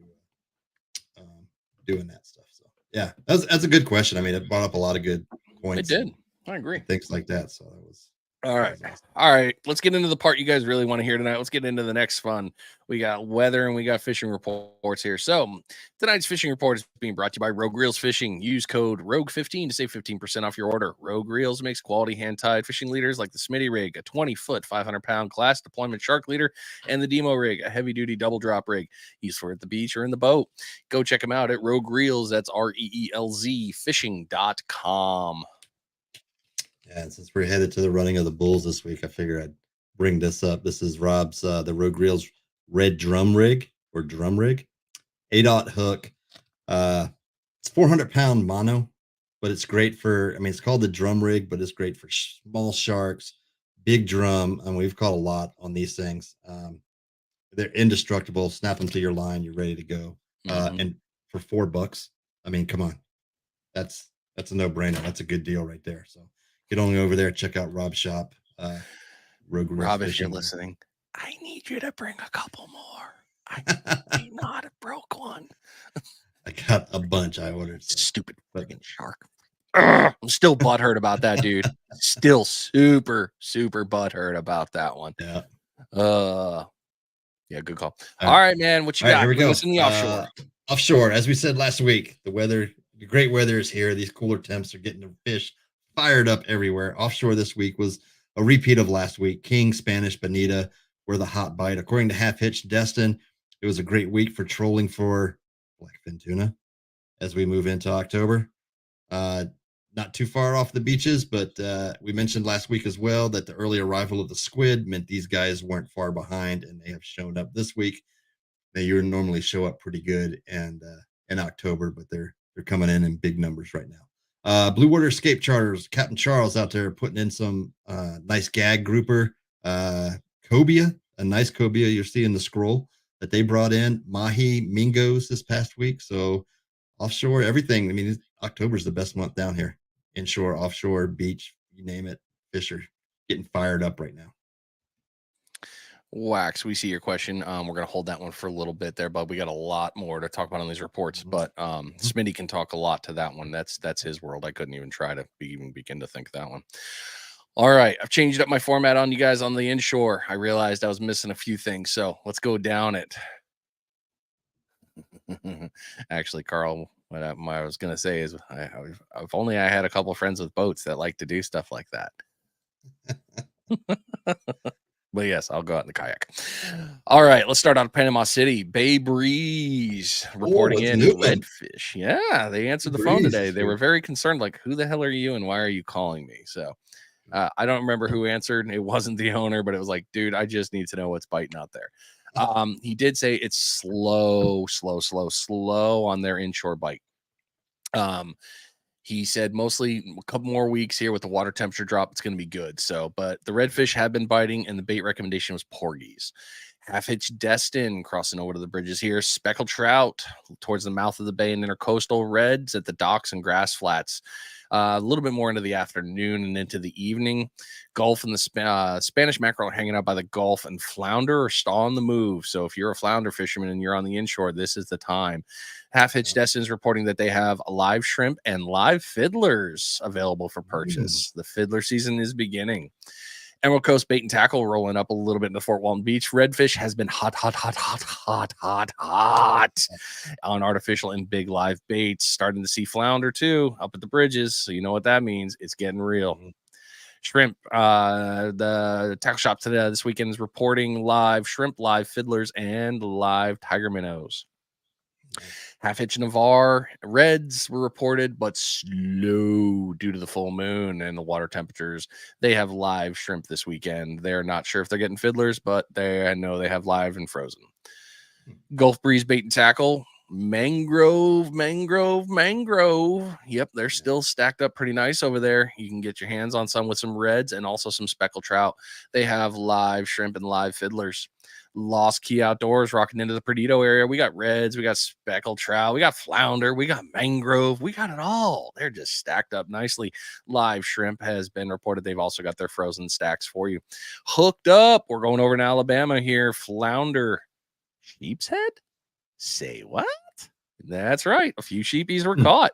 doing that stuff. So yeah, that's a good question. I mean, it brought up a lot of good points. It did. I agree. Things like that. So that was All right. All right. Let's get into the part you guys really want to hear tonight. Let's get into the next fun. We got weather and we got fishing reports here. So, tonight's fishing report is being brought to you by Rogue Reels Fishing. Use code ROGUE15 to save 15% off your order. Rogue Reels makes quality hand-tied fishing leaders like the Smitty rig, a 20-foot, 500-pound class deployment shark leader, and the Demo rig, a heavy-duty double drop rig, used for at the beach or in the boat. Go check them out at Rogue Reels. That's REELZ fishing.com. Yeah, and since we're headed to the running of the bulls this week, I figure I'd bring this up. This is Rob's the Rogue Reels red drum rig or drum rig, 8/0 hook. It's 400-pound mono, but it's great for. I mean, it's called the drum rig, but it's great for small sharks, big drum, and we've caught a lot on these things. They're indestructible. Snap them to your line, you're ready to go. And for $4, I mean, come on, that's a no-brainer. That's a good deal right there. So get on over there, check out Rob's shop. Rogue Reels Rob, if Fishing. you're listening, I need you to bring a couple more. I may not have broke one. I got a bunch I ordered. So. Stupid freaking shark. I'm still butthurt about that, dude. Still super, super butthurt about that one. Yeah. Yeah, good call. All right, man. What you got? Here we go. In the offshore. Offshore, as we said last week, the great weather is here. These cooler temps are getting the fish fired up everywhere. Offshore this week was a repeat of last week. King, Spanish, Bonita were the hot bite. According to Half Hitch Destin, it was a great week for trolling for blackfin tuna as we move into October. Not too far off the beaches, but we mentioned last week as well that the early arrival of the squid meant these guys weren't far behind, and they have shown up this week. They normally show up pretty good and in October, but they're coming in big numbers right now. Blue Water Escape Charters, Captain Charles out there putting in some nice gag grouper, cobia, a nice cobia you're seeing the scroll that they brought in, mahi, mingos this past week. So offshore, everything. I mean, October's the best month down here. Inshore, offshore, beach, you name it. Fish are getting fired up right now. Wax, we see your question. We're going to hold that one for a little bit there, but we got a lot more to talk about on these reports. But Smitty can talk a lot to that one. That's his world. I couldn't even try to even begin to think that one. All right, I've changed up my format on you guys on the inshore. I realized I was missing a few things, so let's go down it. Actually, Carl, what I was going to say is, if only I had a couple of friends with boats that like to do stuff like that. But yes, I'll go out in the kayak. All right, let's start out of Panama City. Bay Breeze reporting in redfish. Yeah, they answered the phone today. They were very concerned, like, who the hell are you and why are you calling me? So I don't remember who answered. It wasn't the owner, but it was like, dude, I just need to know what's biting out there. He did say it's slow on their inshore bite. He said mostly a couple more weeks here with the water temperature drop, it's going to be good. So, but the redfish have been biting, and the bait recommendation was porgies. Half Hitch Destin crossing over to the bridges here. Speckled trout towards the mouth of the bay and intercoastal, reds at the docks and grass flats. A little bit more into the afternoon and into the evening. Gulf and the Spanish mackerel are hanging out by the Gulf, and flounder are still on the move. So if you're a flounder fisherman and you're on the inshore, this is the time. Half Hitch Destin is reporting that they have live shrimp and live fiddlers available for purchase. The fiddler season is beginning. Emerald Coast Bait and Tackle rolling up a little bit into Fort Walton Beach. Redfish has been hot on artificial and big live baits. Starting to see flounder too up at the bridges. So you know what that means. It's getting real. Shrimp, the tackle shop today this weekend is reporting live shrimp, live fiddlers, and live tiger minnows. Half Hitch Navarre reds were reported, but slow due to the full moon and the water temperatures. They have live shrimp this weekend. They're not sure if they're getting fiddlers, but I know they have live and frozen. Gulf Breeze Bait and Tackle, mangrove. Yep, they're still stacked up pretty nice over there. You can get your hands on some with some reds and also some speckled trout. They have live shrimp and live fiddlers. Lost Key Outdoors rocking into the Perdido area. We got reds, we got speckled trout, we got flounder, we got mangrove, we got it all. They're just stacked up nicely. Live shrimp has been reported. They've also got their frozen stacks for you. Hooked up, we're going over to Alabama here. Flounder, sheep's head? Say what? That's right. A few sheepies were caught.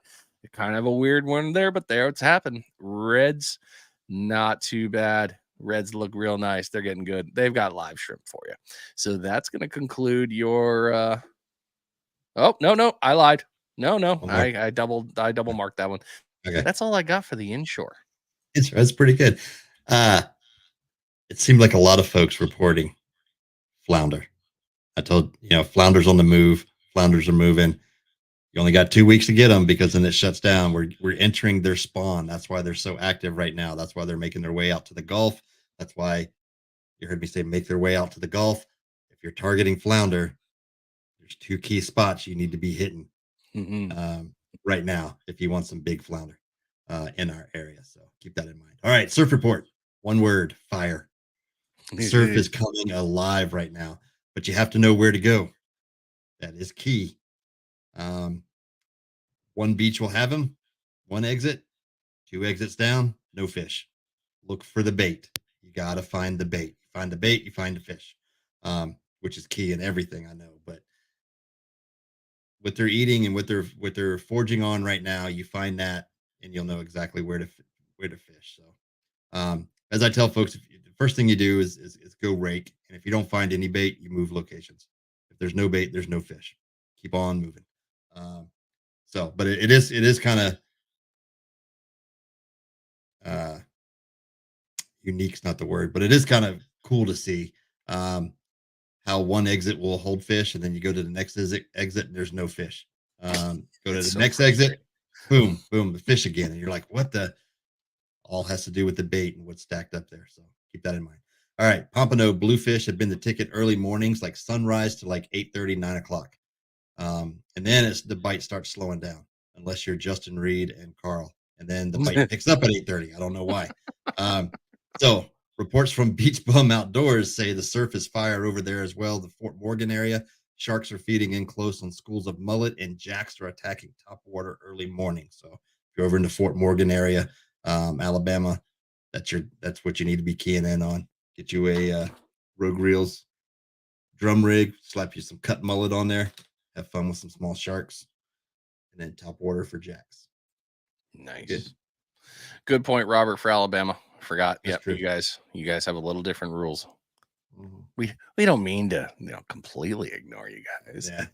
Kind of a weird one there, but there it's happened. Reds, not too bad. Reds look real nice. They're getting good. They've got live shrimp for you. So that's going to conclude your. Oh no, I lied. No, I double marked that one. Okay, That's all I got for the inshore. that's pretty good. It seemed like a lot of folks reporting flounder. I told flounder's on the move. Flounders are moving. You only got 2 weeks to get them because then it shuts down. We're entering their spawn. That's why they're so active right now. That's why they're making their way out to the Gulf. That's why you heard me say make their way out to the Gulf. If you're targeting flounder, there's 2 key spots you need to be hitting right now if you want some big flounder in our area. So keep that in mind. All right, surf report. One word: fire. Surf is coming alive right now, but you have to know where to go. That is key. One beach will have them, one exit, 2 exits down, no fish. Look for the bait. You got to find the bait. You find the bait, you find the fish, which is key in everything I know. But what they're eating and what they're foraging on right now, you find that, and you'll know exactly where to fish. So, as I tell folks, the first thing you do is go rake, and if you don't find any bait, you move locations. If there's no bait, there's no fish. Keep on moving. But it is kind of unique's not the word, but it is kind of cool to see how one exit will hold fish, and then you go to the next exit and there's no fish. Go to the next exit, boom, the fish again, and you're like, what the? All has to do with the bait and what's stacked up there. So keep that in mind. All right, Pompano bluefish have been the ticket early mornings, like sunrise to like 8:30, 9 o'clock. And then the bite starts slowing down, unless you're Justin Reed and Carl. And then the bite picks up at 8:30. I don't know why. So reports from Beach Bum Outdoors say the surf is fire over there as well. The Fort Morgan area, sharks are feeding in close on schools of mullet, and jacks are attacking top water early morning. So if you're over in the Fort Morgan area, Alabama, that's what you need to be keying in on. Get you a Rogue Reels drum rig, slap you some cut mullet on there, have fun with some small sharks, and then top water for jacks. Nice. Good point, Robert, for Alabama. Forgot. That's Yep, true. you guys have a little different rules. We don't mean to completely ignore you guys. Yeah.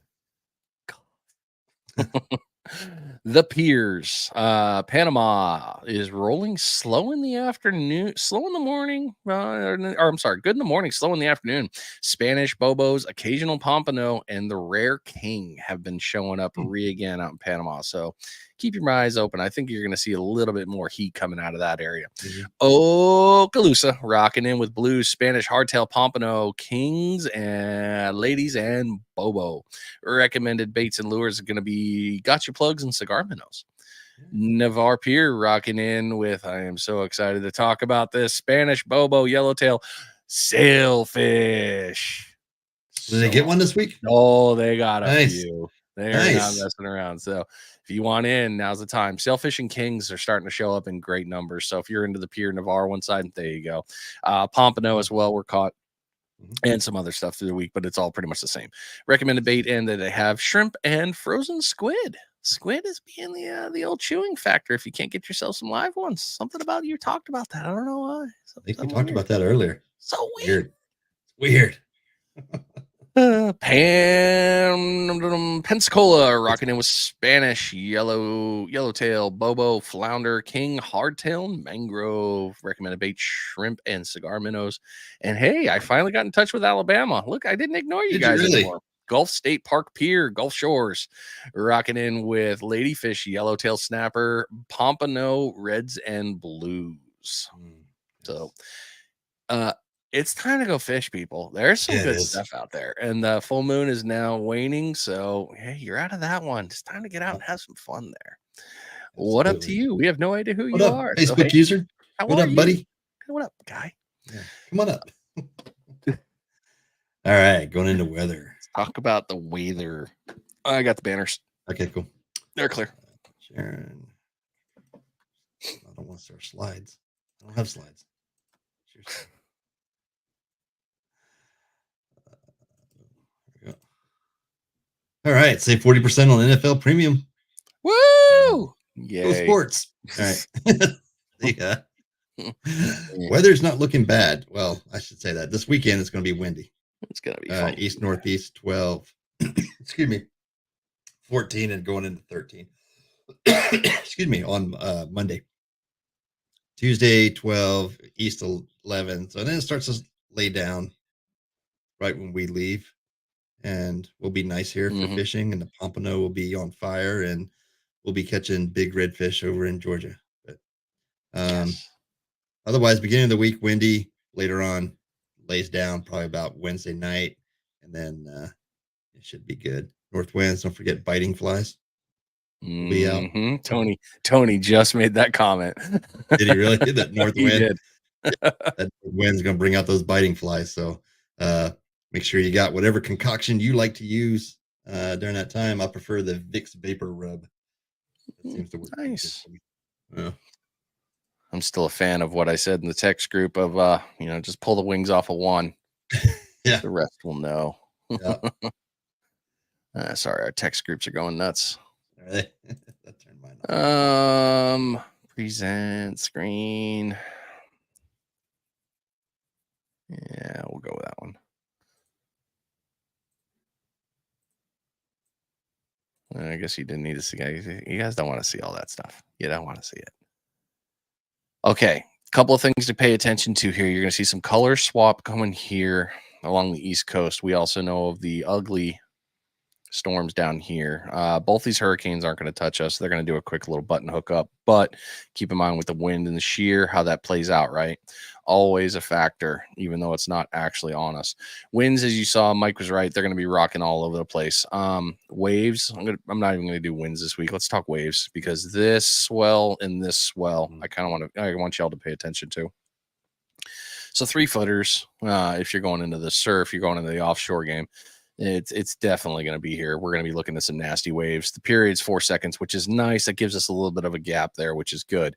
The Piers, Panama is rolling slow in the afternoon, slow in the morning, or I'm sorry, good in the morning, slow in the afternoon. Spanish Bobos, occasional Pompano, and the rare King have been showing up again out in Panama. So keep your eyes open. I think you're going to see a little bit more heat coming out of that area. Okaloosa rocking in with blues, Spanish hardtail Pompano, Kings, and ladies, and Bobo. Recommended baits and lures are going to be gotcha plugs and cigar minnows. Navarre Pier rocking in with, I am so excited to talk about this, Spanish Bobo yellowtail sailfish. Did they get one this week? Oh, they got a Nice. few. They're not messing around. So if you want in, now's the time. Sailfish and Kings are starting to show up in great numbers. So if you're into the Pier Navarre one side, there you go. Pompano as well were caught, and some other stuff through the week, but it's all pretty much the same. Recommended bait, and that they have shrimp and frozen squid. Squid is being the old chewing factor if you can't get yourself some live ones. Something about you talked about that. I don't know why. I think we talked about that earlier. So weird. Weird. Pensacola rocking in with Spanish yellowtail, Bobo, flounder, King, hardtail, mangrove. Recommended bait, shrimp, and cigar minnows. And hey, I finally got in touch with Alabama. Look, I didn't ignore you guys anymore. Gulf State Park Pier, Gulf Shores, rocking in with ladyfish, yellowtail snapper, pompano, reds, and blues. So, it's time to go fish, people. There's some good stuff out there, and the full moon is now waning. So, hey, you're out of that one. It's time to get out and have some fun there. Absolutely. What up to you? We have no idea who you are. Facebook user. What up, buddy? What up, guy? Yeah. Come on up. All right, going into weather. Let's talk about the weather. I got the banners. Okay, cool. They're clear. Sharon. I don't want to start slides. I don't have slides. Cheers. All right, save 40% on NFL Premium. Woo! Go sports. All right. Yeah. Weather's not looking bad. Well, I should say that this weekend it's going to be windy. It's gonna be fun. East northeast 12. Excuse me, 14 and going into 13. Excuse me, on Monday. Tuesday 12, east 11. So then it starts to lay down right when we leave, and we'll be nice here for fishing, and the pompano will be on fire, and we'll be catching big redfish over in Georgia. But otherwise, beginning of the week, windy. Later on, lays down probably about Wednesday night, and then it should be good. North winds, don't forget biting flies. Will be out. Tony just made that comment. Did he really? That north He wind? did. That wind's going to bring out those biting flies. So make sure you got whatever concoction you like to use during that time. I prefer the Vicks Vapor Rub. That seems to work nice. Yeah. I'm still a fan of what I said in the text group of just pull the wings off of one. Yeah. The rest will know. Yeah. Sorry, our text groups are going nuts. Are they? That turned mine off. Present screen. Yeah, we'll go with that one. I guess you didn't need to see. You guys don't want to see all that stuff. You don't want to see it. Okay, couple of things to pay attention to here. You're going to see some color swap coming here along the East Coast. We also know of the ugly storms down here. Both these hurricanes aren't going to touch us. They're going to do a quick little button hook up, but keep in mind with the wind and the shear, how that plays out, right? Always a factor, even though it's not actually on us. Winds, as you saw, Mike was right. They're going to be rocking all over the place. Waves, I'm not even going to do winds this week. Let's talk waves, because this swell and this swell, I want y'all to pay attention to. So 3-footers, if you're going into the surf, you're going into the offshore game, it's definitely going to be here. We're going to be looking at some nasty waves. The period's 4 seconds, which is nice. That gives us a little bit of a gap there, which is good.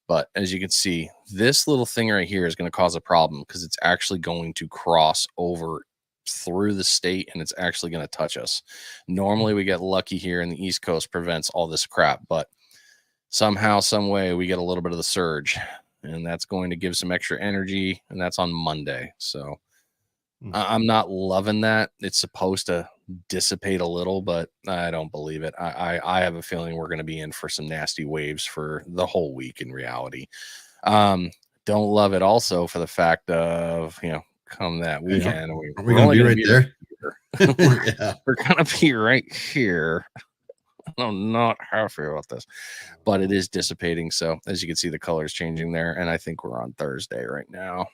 But as you can see, this little thing right here is going to cause a problem because it's actually going to cross over through the state, and it's actually going to touch us. Normally we get lucky here, and the East Coast prevents all this crap, but somehow, some way, we get a little bit of the surge, and that's going to give some extra energy, and that's on Monday. So I'm not loving that. It's supposed to dissipate a little, but I don't believe it. I have a feeling we're going to be in for some nasty waves for the whole week in reality. Don't love it also for the fact of, come that weekend. We're going to be right there. We're going to be right here. I'm not happy about this, but it is dissipating. So as you can see, the color is changing there. And I think we're on Thursday right now.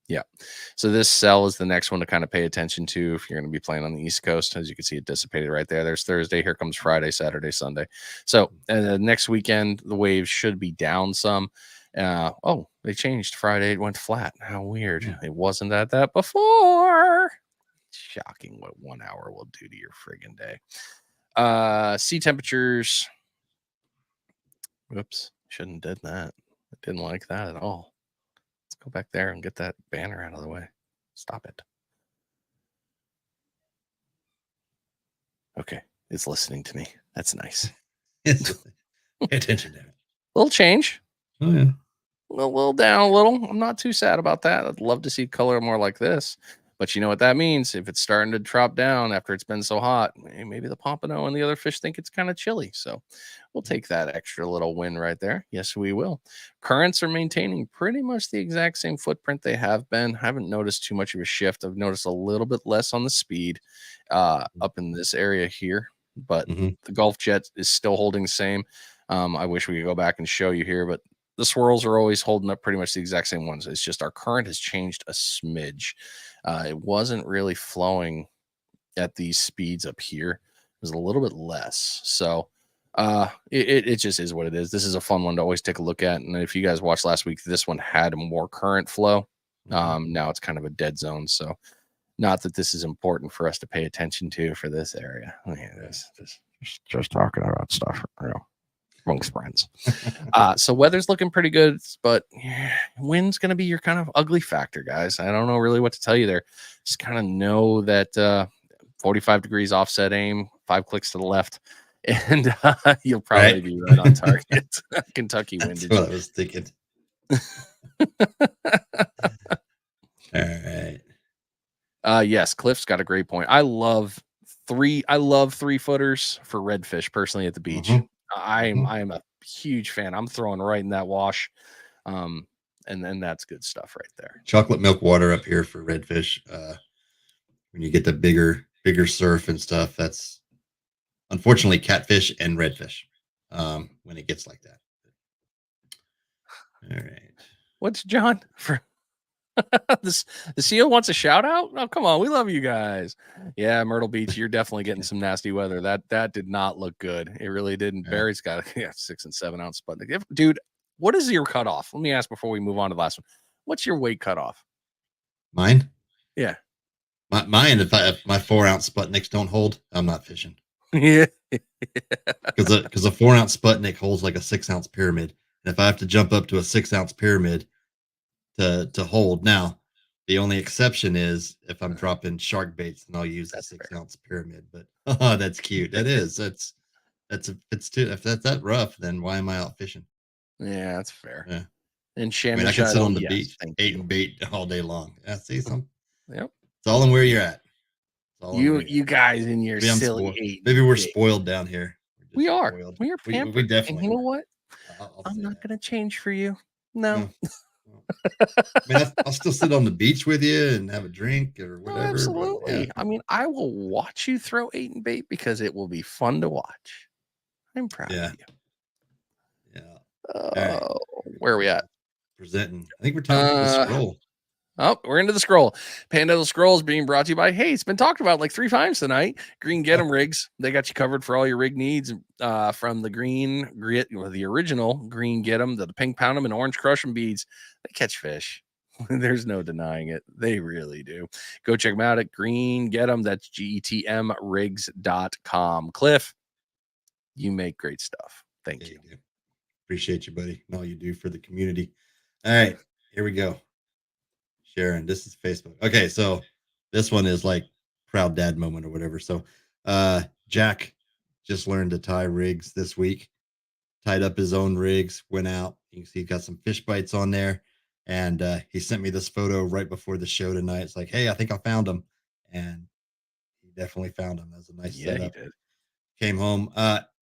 Yeah. So this cell is the next one to kind of pay attention to if you're going to be playing on the East Coast. As you can see, it dissipated right there. There's Thursday. Here comes Friday, Saturday, Sunday. So next weekend, the waves should be down some. They changed Friday. It went flat. How weird. It wasn't at that before. Shocking what 1 hour will do to your friggin' day. Sea temperatures. Whoops. Shouldn't have did that. I didn't like that at all. Let's go back there and get that banner out of the way. Stop it. Okay. It's listening to me. That's nice. Pay attention to it. Little change. Oh, yeah. A little down a little. I'm not too sad about that. I'd love to see color more like this. But you know what that means? If it's starting to drop down after it's been so hot, maybe the pompano and the other fish think it's kind of chilly. So we'll take that extra little wind right there. Yes, we will. Currents are maintaining pretty much the exact same footprint they have been. Haven't noticed too much of a shift. I've noticed a little bit less on the speed up in this area here. But the Gulf Jet is still holding the same. I wish we could go back and show you here, but the swirls are always holding up pretty much the exact same ones. It's just our current has changed a smidge. It wasn't really flowing at these speeds up here. It was a little bit less. So it just is what it is. This is a fun one to always take a look at. And if you guys watched last week, this one had more current flow. Now it's kind of a dead zone. So not that this is important for us to pay attention to for this area. Just talking about stuff, amongst friends. So weather's looking pretty good, but wind's going to be your kind of ugly factor, guys. I don't know really what to tell you there. Just kind of know that 45 degrees offset aim, 5 clicks to the left, and you'll probably be right on target. Kentucky wind. That's what I was thinking. All right. Yes, Cliff's got a great point. I love 3-footers for redfish personally at the beach. Mhm. I'm a huge fan. I'm throwing right in that wash. And then that's good stuff right there. Chocolate milk water up here for redfish. When you get the bigger surf and stuff, that's unfortunately catfish and redfish. When it gets like that. All right. What's John for this? The seal wants a shout out. Oh, come on, we love you guys. Yeah, Myrtle Beach, you're definitely getting some nasty weather. That did not look good. It really didn't. Yeah. Barry's got 6 and 7 ounce Sputnik. Dude, what is your cutoff? Let me ask before we move on to the last one. What's your weight cutoff? Mine? Yeah. Mine, if my 4-ounce Sputniks don't hold, I'm not fishing. Yeah. Because a 4-ounce Sputnik holds like a 6-ounce pyramid. And if I have to jump up to a 6-ounce pyramid to hold, now the only exception is if I'm dropping shark baits, then I'll use the 6-ounce pyramid. But oh, that's cute. That is. That's if that's that rough, then why am I out fishing? Yeah, that's fair. Yeah. And I mean, I can sit on the yes, beach, thank bait you. and bait all day long. Yeah, see some. Yep. It's all in where you're at. It's all in where You guys in your Maybe I'm silly spoiled. eight. Maybe we're bait. spoiled down here. We just are. spoiled. We are We pampered. definitely. And you know are. what? I'll I'm say not that. gonna change for you. No. I mean, I'll still sit on the beach with you and have a drink or Oh, whatever. absolutely. But yeah. I mean, I will watch you throw 8 and bait because it will be fun to watch. I'm proud Yeah. of you. Yeah. All right. Where are we at? Presenting. I think we're talking about the scroll. Oh, we're into the scroll. Panhandle Scroll is being brought to you by, hey, it's been talked about like 3 times tonight. Green Get 'em rigs. They got you covered for all your rig needs from the green grit, the original green Get 'em, the pink pound 'em, and orange crush 'em beads. They catch fish. There's no denying it. They really do. Go check them out at Green Get 'em. That's GETMrigs.com. Cliff, you make great stuff. Thank you. Do. Appreciate you, buddy, and all you do for the community. All right, here we go. Sharon, this is Facebook. Okay, so this one is like proud dad moment or whatever. So Jack just learned to tie rigs this week, tied up his own rigs, went out. You can see he got some fish bites on there. And he sent me this photo right before the show tonight. It's like, hey, I think I found them. And he definitely found them. That was a nice setup. He did. Came home.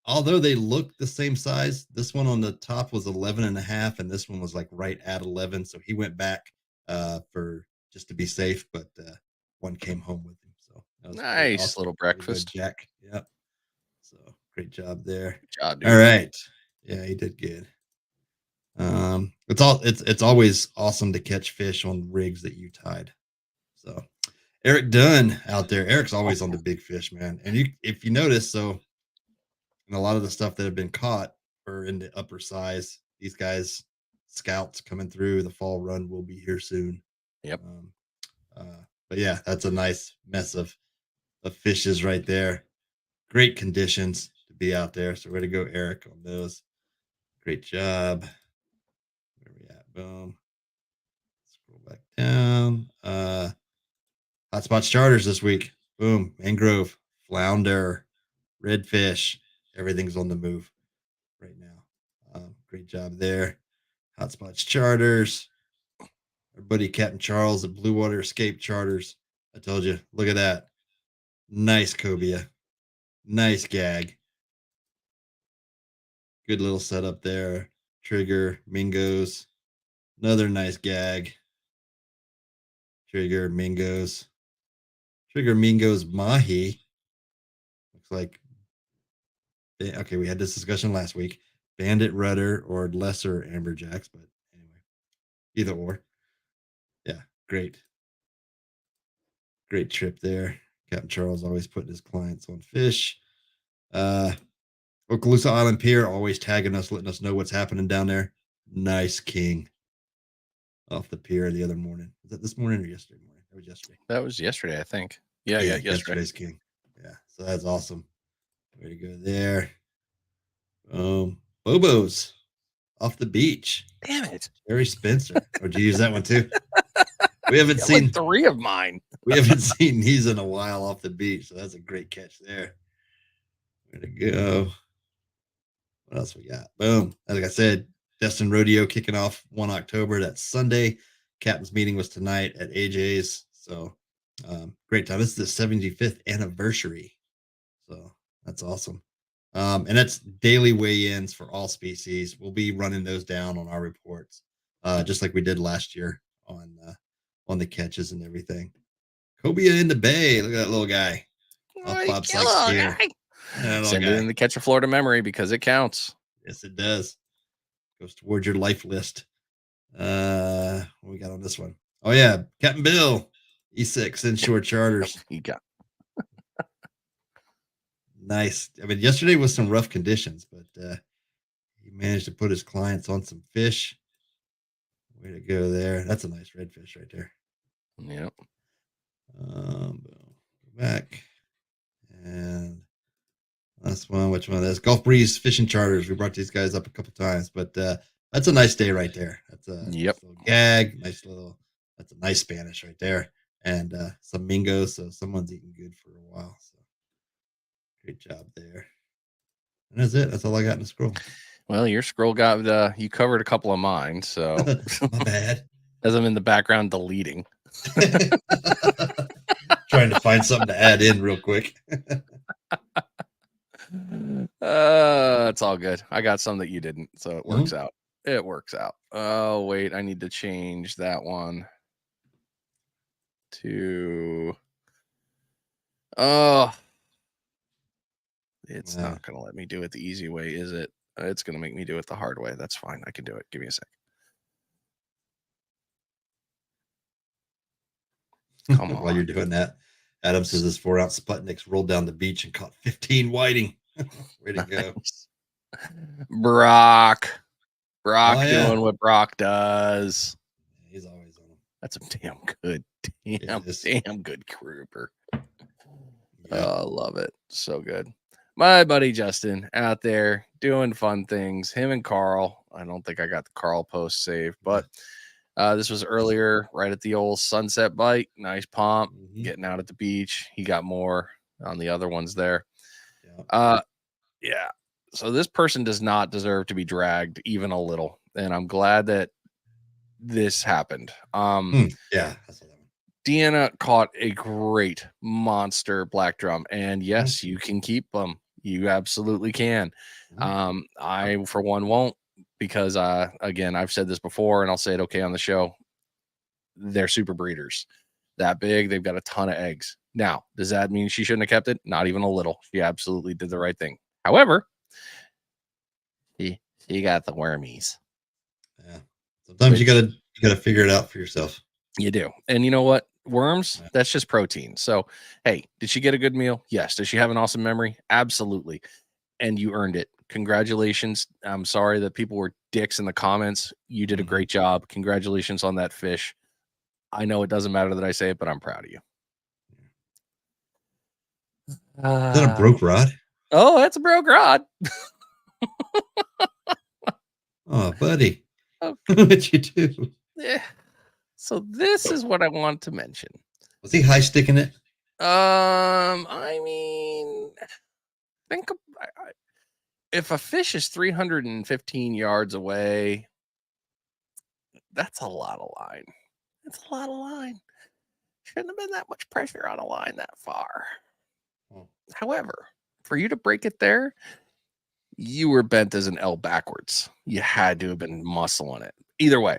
Although they look the same size, this one on the top was 11 and a half, and this one was like right at 11. So he went back for just to be safe, but one came home with him. So that was Nice awesome. little breakfast. Good, Jack. Yep. So great job there. Good job, dude. All right. Yeah, he did good. It's always awesome to catch fish on rigs that you tied. So Eric Dunn out there. Eric's always on the big fish, man. And if you notice, so and a lot of the stuff that have been caught are in the upper size. These guys, scouts coming through the fall run will be here soon. Yep. But yeah, that's a nice mess of fishes right there. Great conditions to be out there. So way to go, Eric, on those. Great job. Where we at? Boom. Scroll back down. Hotspots charters this week. Boom. Mangrove, flounder, redfish. Everything's on the move right now. Great job there. Hotspots charters. Our buddy Captain Charles at Blue Water Escape Charters. I told you, look at that. Nice cobia. Nice gag. Good little setup there. Trigger, Mingos. Another nice gag. Trigger, Mingos. Trigger, Mingos, Mahi. Looks like. Okay, we had this discussion last week. Bandit rudder or lesser amberjacks, but anyway, either or. Yeah, great. Great trip there. Captain Charles always putting his clients on fish. Okaloosa Island Pier always tagging us, letting us know what's happening down there. Nice king off the pier the other morning. Was that this morning or yesterday morning? That was yesterday. That was yesterday, I think. Yeah, yesterday. Yesterday's king. Yeah, so that's awesome. Way to go there. Bobo's off the beach. Damn it. Jerry Spencer. Or did you use that one too? We haven't seen like 3 of mine. We haven't seen these in a while off the beach, so that's a great catch there. Way to go. What else we got? Boom. Like I said, Destin Rodeo kicking off 1 October. That's Sunday. Captain's meeting was tonight at AJ's. So great time. This is the 75th anniversary. So that's awesome. And that's daily weigh-ins for all species. We'll be running those down on our reports, just like we did last year on the catches and everything. Cobia in the bay. Look at that little guy. Off Bob Sykes here. Send it in the Catch a Florida memory because it counts. Yes, it does. Goes towards your life list. What we got on this one? Oh yeah, Captain Bill, E6 inshore charters. You got Nice. I mean, yesterday was some rough conditions, but he managed to put his clients on some fish. Way to go there. That's a nice redfish right there. Yep. Go back. And last one, which one? That's Gulf Breeze Fishing Charters. We brought these guys up a couple times, but that's a nice day right there. That's a nice little gag. That's a nice Spanish right there. And some mingo, so someone's eating good for a while. So great job there. And that's it. That's all I got in the scroll. Well, your scroll got you covered a couple of mine, so my bad. As I'm in the background deleting. Trying to find something to add in real quick. It's all good. I got some that you didn't, so it works out. It works out. Oh, wait, I need to change that one to it's not gonna let me do it the easy way, is it? It's gonna make me do it the hard way. That's fine. I can do it. Give me a sec. Come on. While you're doing that, Adam says his 4-ounce Sputniks rolled down the beach and caught 15 whiting. Way to go. Brock doing what Brock does. He's always on them. That's a damn good grouper. Yeah. Oh, love it. So good. My buddy Justin out there doing fun things. Him and Carl. I don't think I got the Carl post saved, but this was earlier, right at the old sunset bite. Nice pomp, getting out at the beach. He got more on the other ones there. Yeah. So this person does not deserve to be dragged even a little. And I'm glad that this happened. Yeah. Deanna caught a great monster black drum. And yes, you can keep them. You absolutely can. I, for one, won't. Because again, I've said this before and I'll say it okay on the show. They're super breeders. That big, they've got a ton of eggs. Now, does that mean she shouldn't have kept it? Not even a little. She absolutely did the right thing. However, she got the wormies. Yeah. Sometimes you gotta figure it out for yourself. You do. And you know what? Worms, that's just protein. So hey, did she get a good meal? Yes. Does she have an awesome memory? Absolutely. And you earned it. Congratulations. I'm sorry that people were dicks in the comments. You did a great job. Congratulations on that fish. I know it doesn't matter that I say it, but I'm proud of you. Is that a broke rod? Oh, that's a broke rod. Oh, buddy. Okay. What'd you do? Yeah. So this is what I want to mention. Was he high sticking it? I mean, think if a fish is 315 yards away, that's a lot of line. That's a lot of line. Shouldn't have been that much pressure on a line that far. However, for you to break it there, you were bent as an L backwards. You had to have been muscling it. Either way,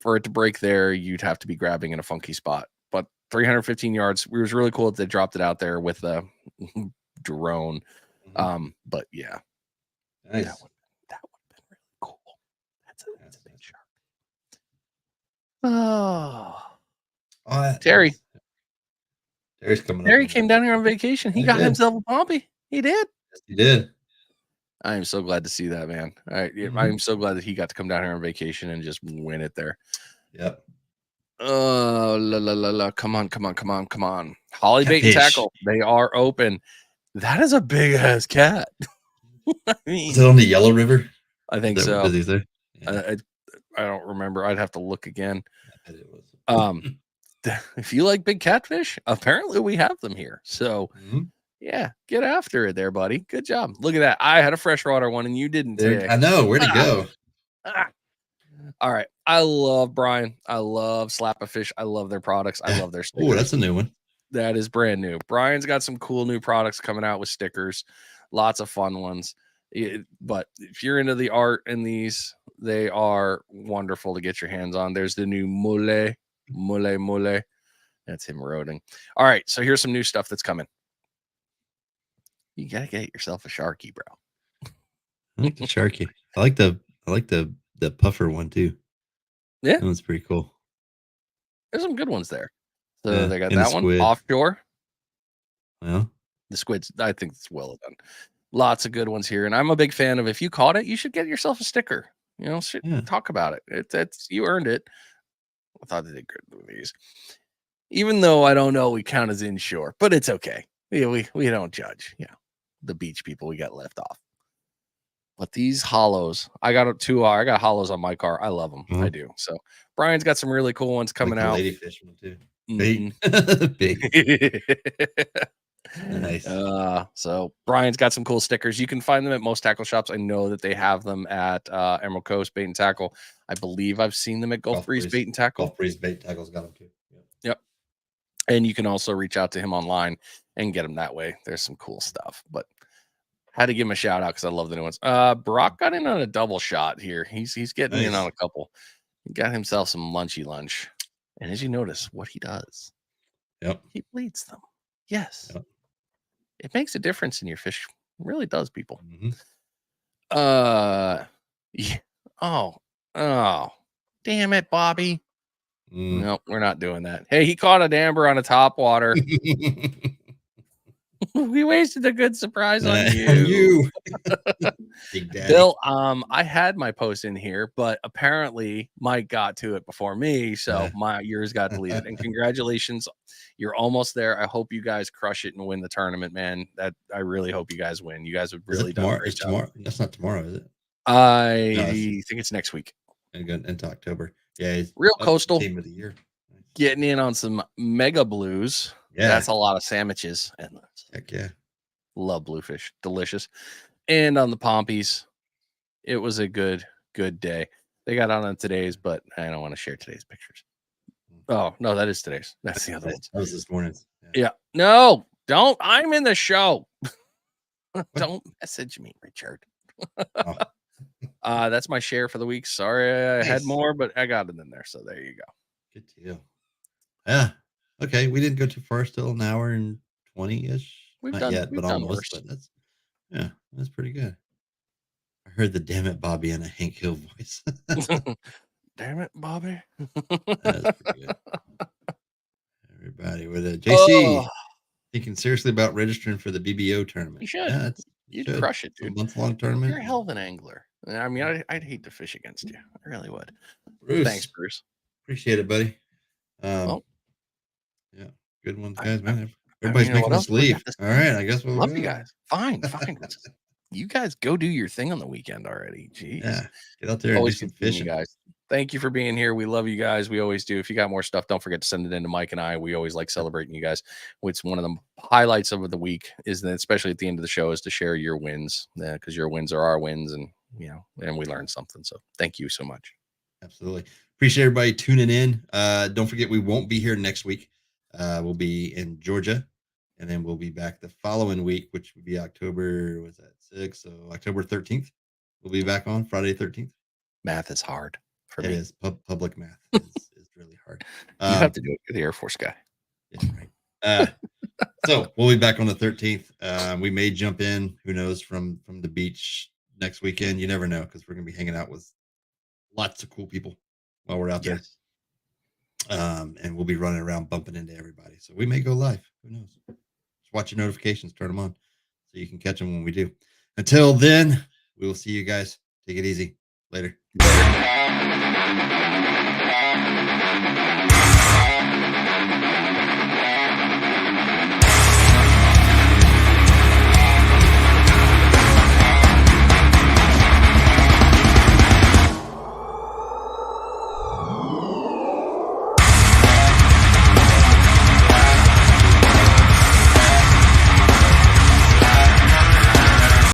for it to break there, you'd have to be grabbing in a funky spot. But 315 yards, it was really cool that they dropped it out there with the drone. But yeah, nice. That would have been really cool. That's a big shark. Oh, Terry. Terry's coming. Terry came down here on vacation. He got himself a pompy. He did. Yes, he did. I am so glad to see that, man. I'm so glad that he got to come down here on vacation and just win it there. Yep. Oh, la. Come on. Holly bait and tackle. They are open. That is a big ass cat. I mean, is it on the Yellow River? I think so. What is he there? Yeah. I don't remember. I'd have to look again. I bet it was. If you like big catfish, apparently we have them here. So Yeah, get after it there, buddy. Good job. Look at that. I had a freshwater one and you didn't today. I know. Where'd it go? All right. I love Brian. I love Slap a Fish. I love their products. I love their stickers. Oh, that's a new one. That is brand new. Brian's got some cool new products coming out with stickers. Lots of fun ones. But if you're into the art in these, they are wonderful to get your hands on. There's the new mole. That's him roding. All right. So here's some new stuff that's coming. You gotta get yourself a Sharky, bro. I like the Sharky. I like the puffer one too. Yeah, that one's pretty cool. There's some good ones there. So Yeah, they got and the that one squid. offshore. Well, The squids, I think it's well done. Lots of good ones here, and I'm a big fan of. If you caught it, you should get yourself a sticker. You know, talk about it. It's you earned it. I thought they did good with these, even though I don't know we count as inshore, but it's okay. We don't judge. You know, the beach people we got left off. But these hollows, I got hollows on my car. I love them. I do. So Brian's got some really cool ones coming out. Ladyfish one too. Mm-hmm. Big. Nice. So Brian's got some cool stickers. You can find them at most tackle shops. I know that they have them at Emerald Coast Bait and Tackle. I believe I've seen them at Gulf Breeze Bait and Tackle. Gulf Breeze Bait and Tackle's got them too. Yep. And you can also reach out to him online and get them that way. There's some cool stuff, but had to give him a shout out because I love the new ones. Brock got in on a double shot here. He's getting in on a couple. He got himself some lunchy lunch. And as you notice, what he does, he bleeds them. Yes. Yep. It makes a difference in your fish. It really does, people. Mm-hmm. Yeah. Oh, damn it, Bobby. No, we're not doing that. Hey, he caught an amber on a topwater. We wasted a good surprise on you. Big Daddy. Bill, I had my post in here, but apparently Mike got to it before me, so yours got deleted. And congratulations, you're almost there. I hope you guys crush it and win the tournament, man. I really hope you guys win. You guys have really done a great job. Tomorrow. That's not tomorrow, is it? I think it's next week. And go into October. Yeah, Real Coastal team of the year. getting in on some mega blues. Yeah, that's a lot of sandwiches. And heck yeah, love bluefish, delicious. And on the Pompies, it was a good day. They got on today's, but I don't want to share today's pictures. Oh no, that is today's. That's the other one. That was this morning. Yeah. No, don't. I'm in the show. Don't message me, Richard. That's my share for the week. Sorry, I had more, but I got it in there. So there you go. Good deal. Yeah. Okay. We didn't go too far. Still an hour and 20-ish. Not yet, but almost. But that's pretty good. I heard the "damn it, Bobby" in a Hank Hill voice. Damn it, Bobby. That's pretty good. Everybody with it. JC thinking seriously about registering for the BBO tournament. You should. You'd crush it, dude. A month-long tournament. You're a hell of an angler. I mean, I'd hate to fish against you. I really would. Bruce, thanks, Bruce. Appreciate it, buddy. Yeah, good ones, guys, man. Everybody's making us leave. All right, I guess we'll love you guys. Fine. You guys go do your thing on the weekend already. Jeez. Yeah, get out there and do some fishing, guys. Thank you for being here. We love you guys. We always do. If you got more stuff, don't forget to send it in to Mike and I. We always like celebrating you guys. It's one of the highlights of the week is that, especially at the end of the show, is to share your wins because your wins are our wins, and and we learned something. So thank you so much. Absolutely. Appreciate everybody tuning in. Don't forget, we won't be here next week. We'll be in Georgia, and then we'll be back the following week, which would be October, was that 6th? So October 13th, we'll be back on Friday 13th. Math is hard for me. It is. Public math is really hard. You have to do it. You're the Air Force guy. Yeah, right. So we'll be back on the 13th. We may jump in, who knows, from the beach next weekend. You never know, because we're going to be hanging out with lots of cool people while we're out there. And we'll be running around bumping into everybody. So we may go live. Who knows? Just watch your notifications, turn them on so you can catch them when we do. Until then, we will see you guys. Take it easy. Later.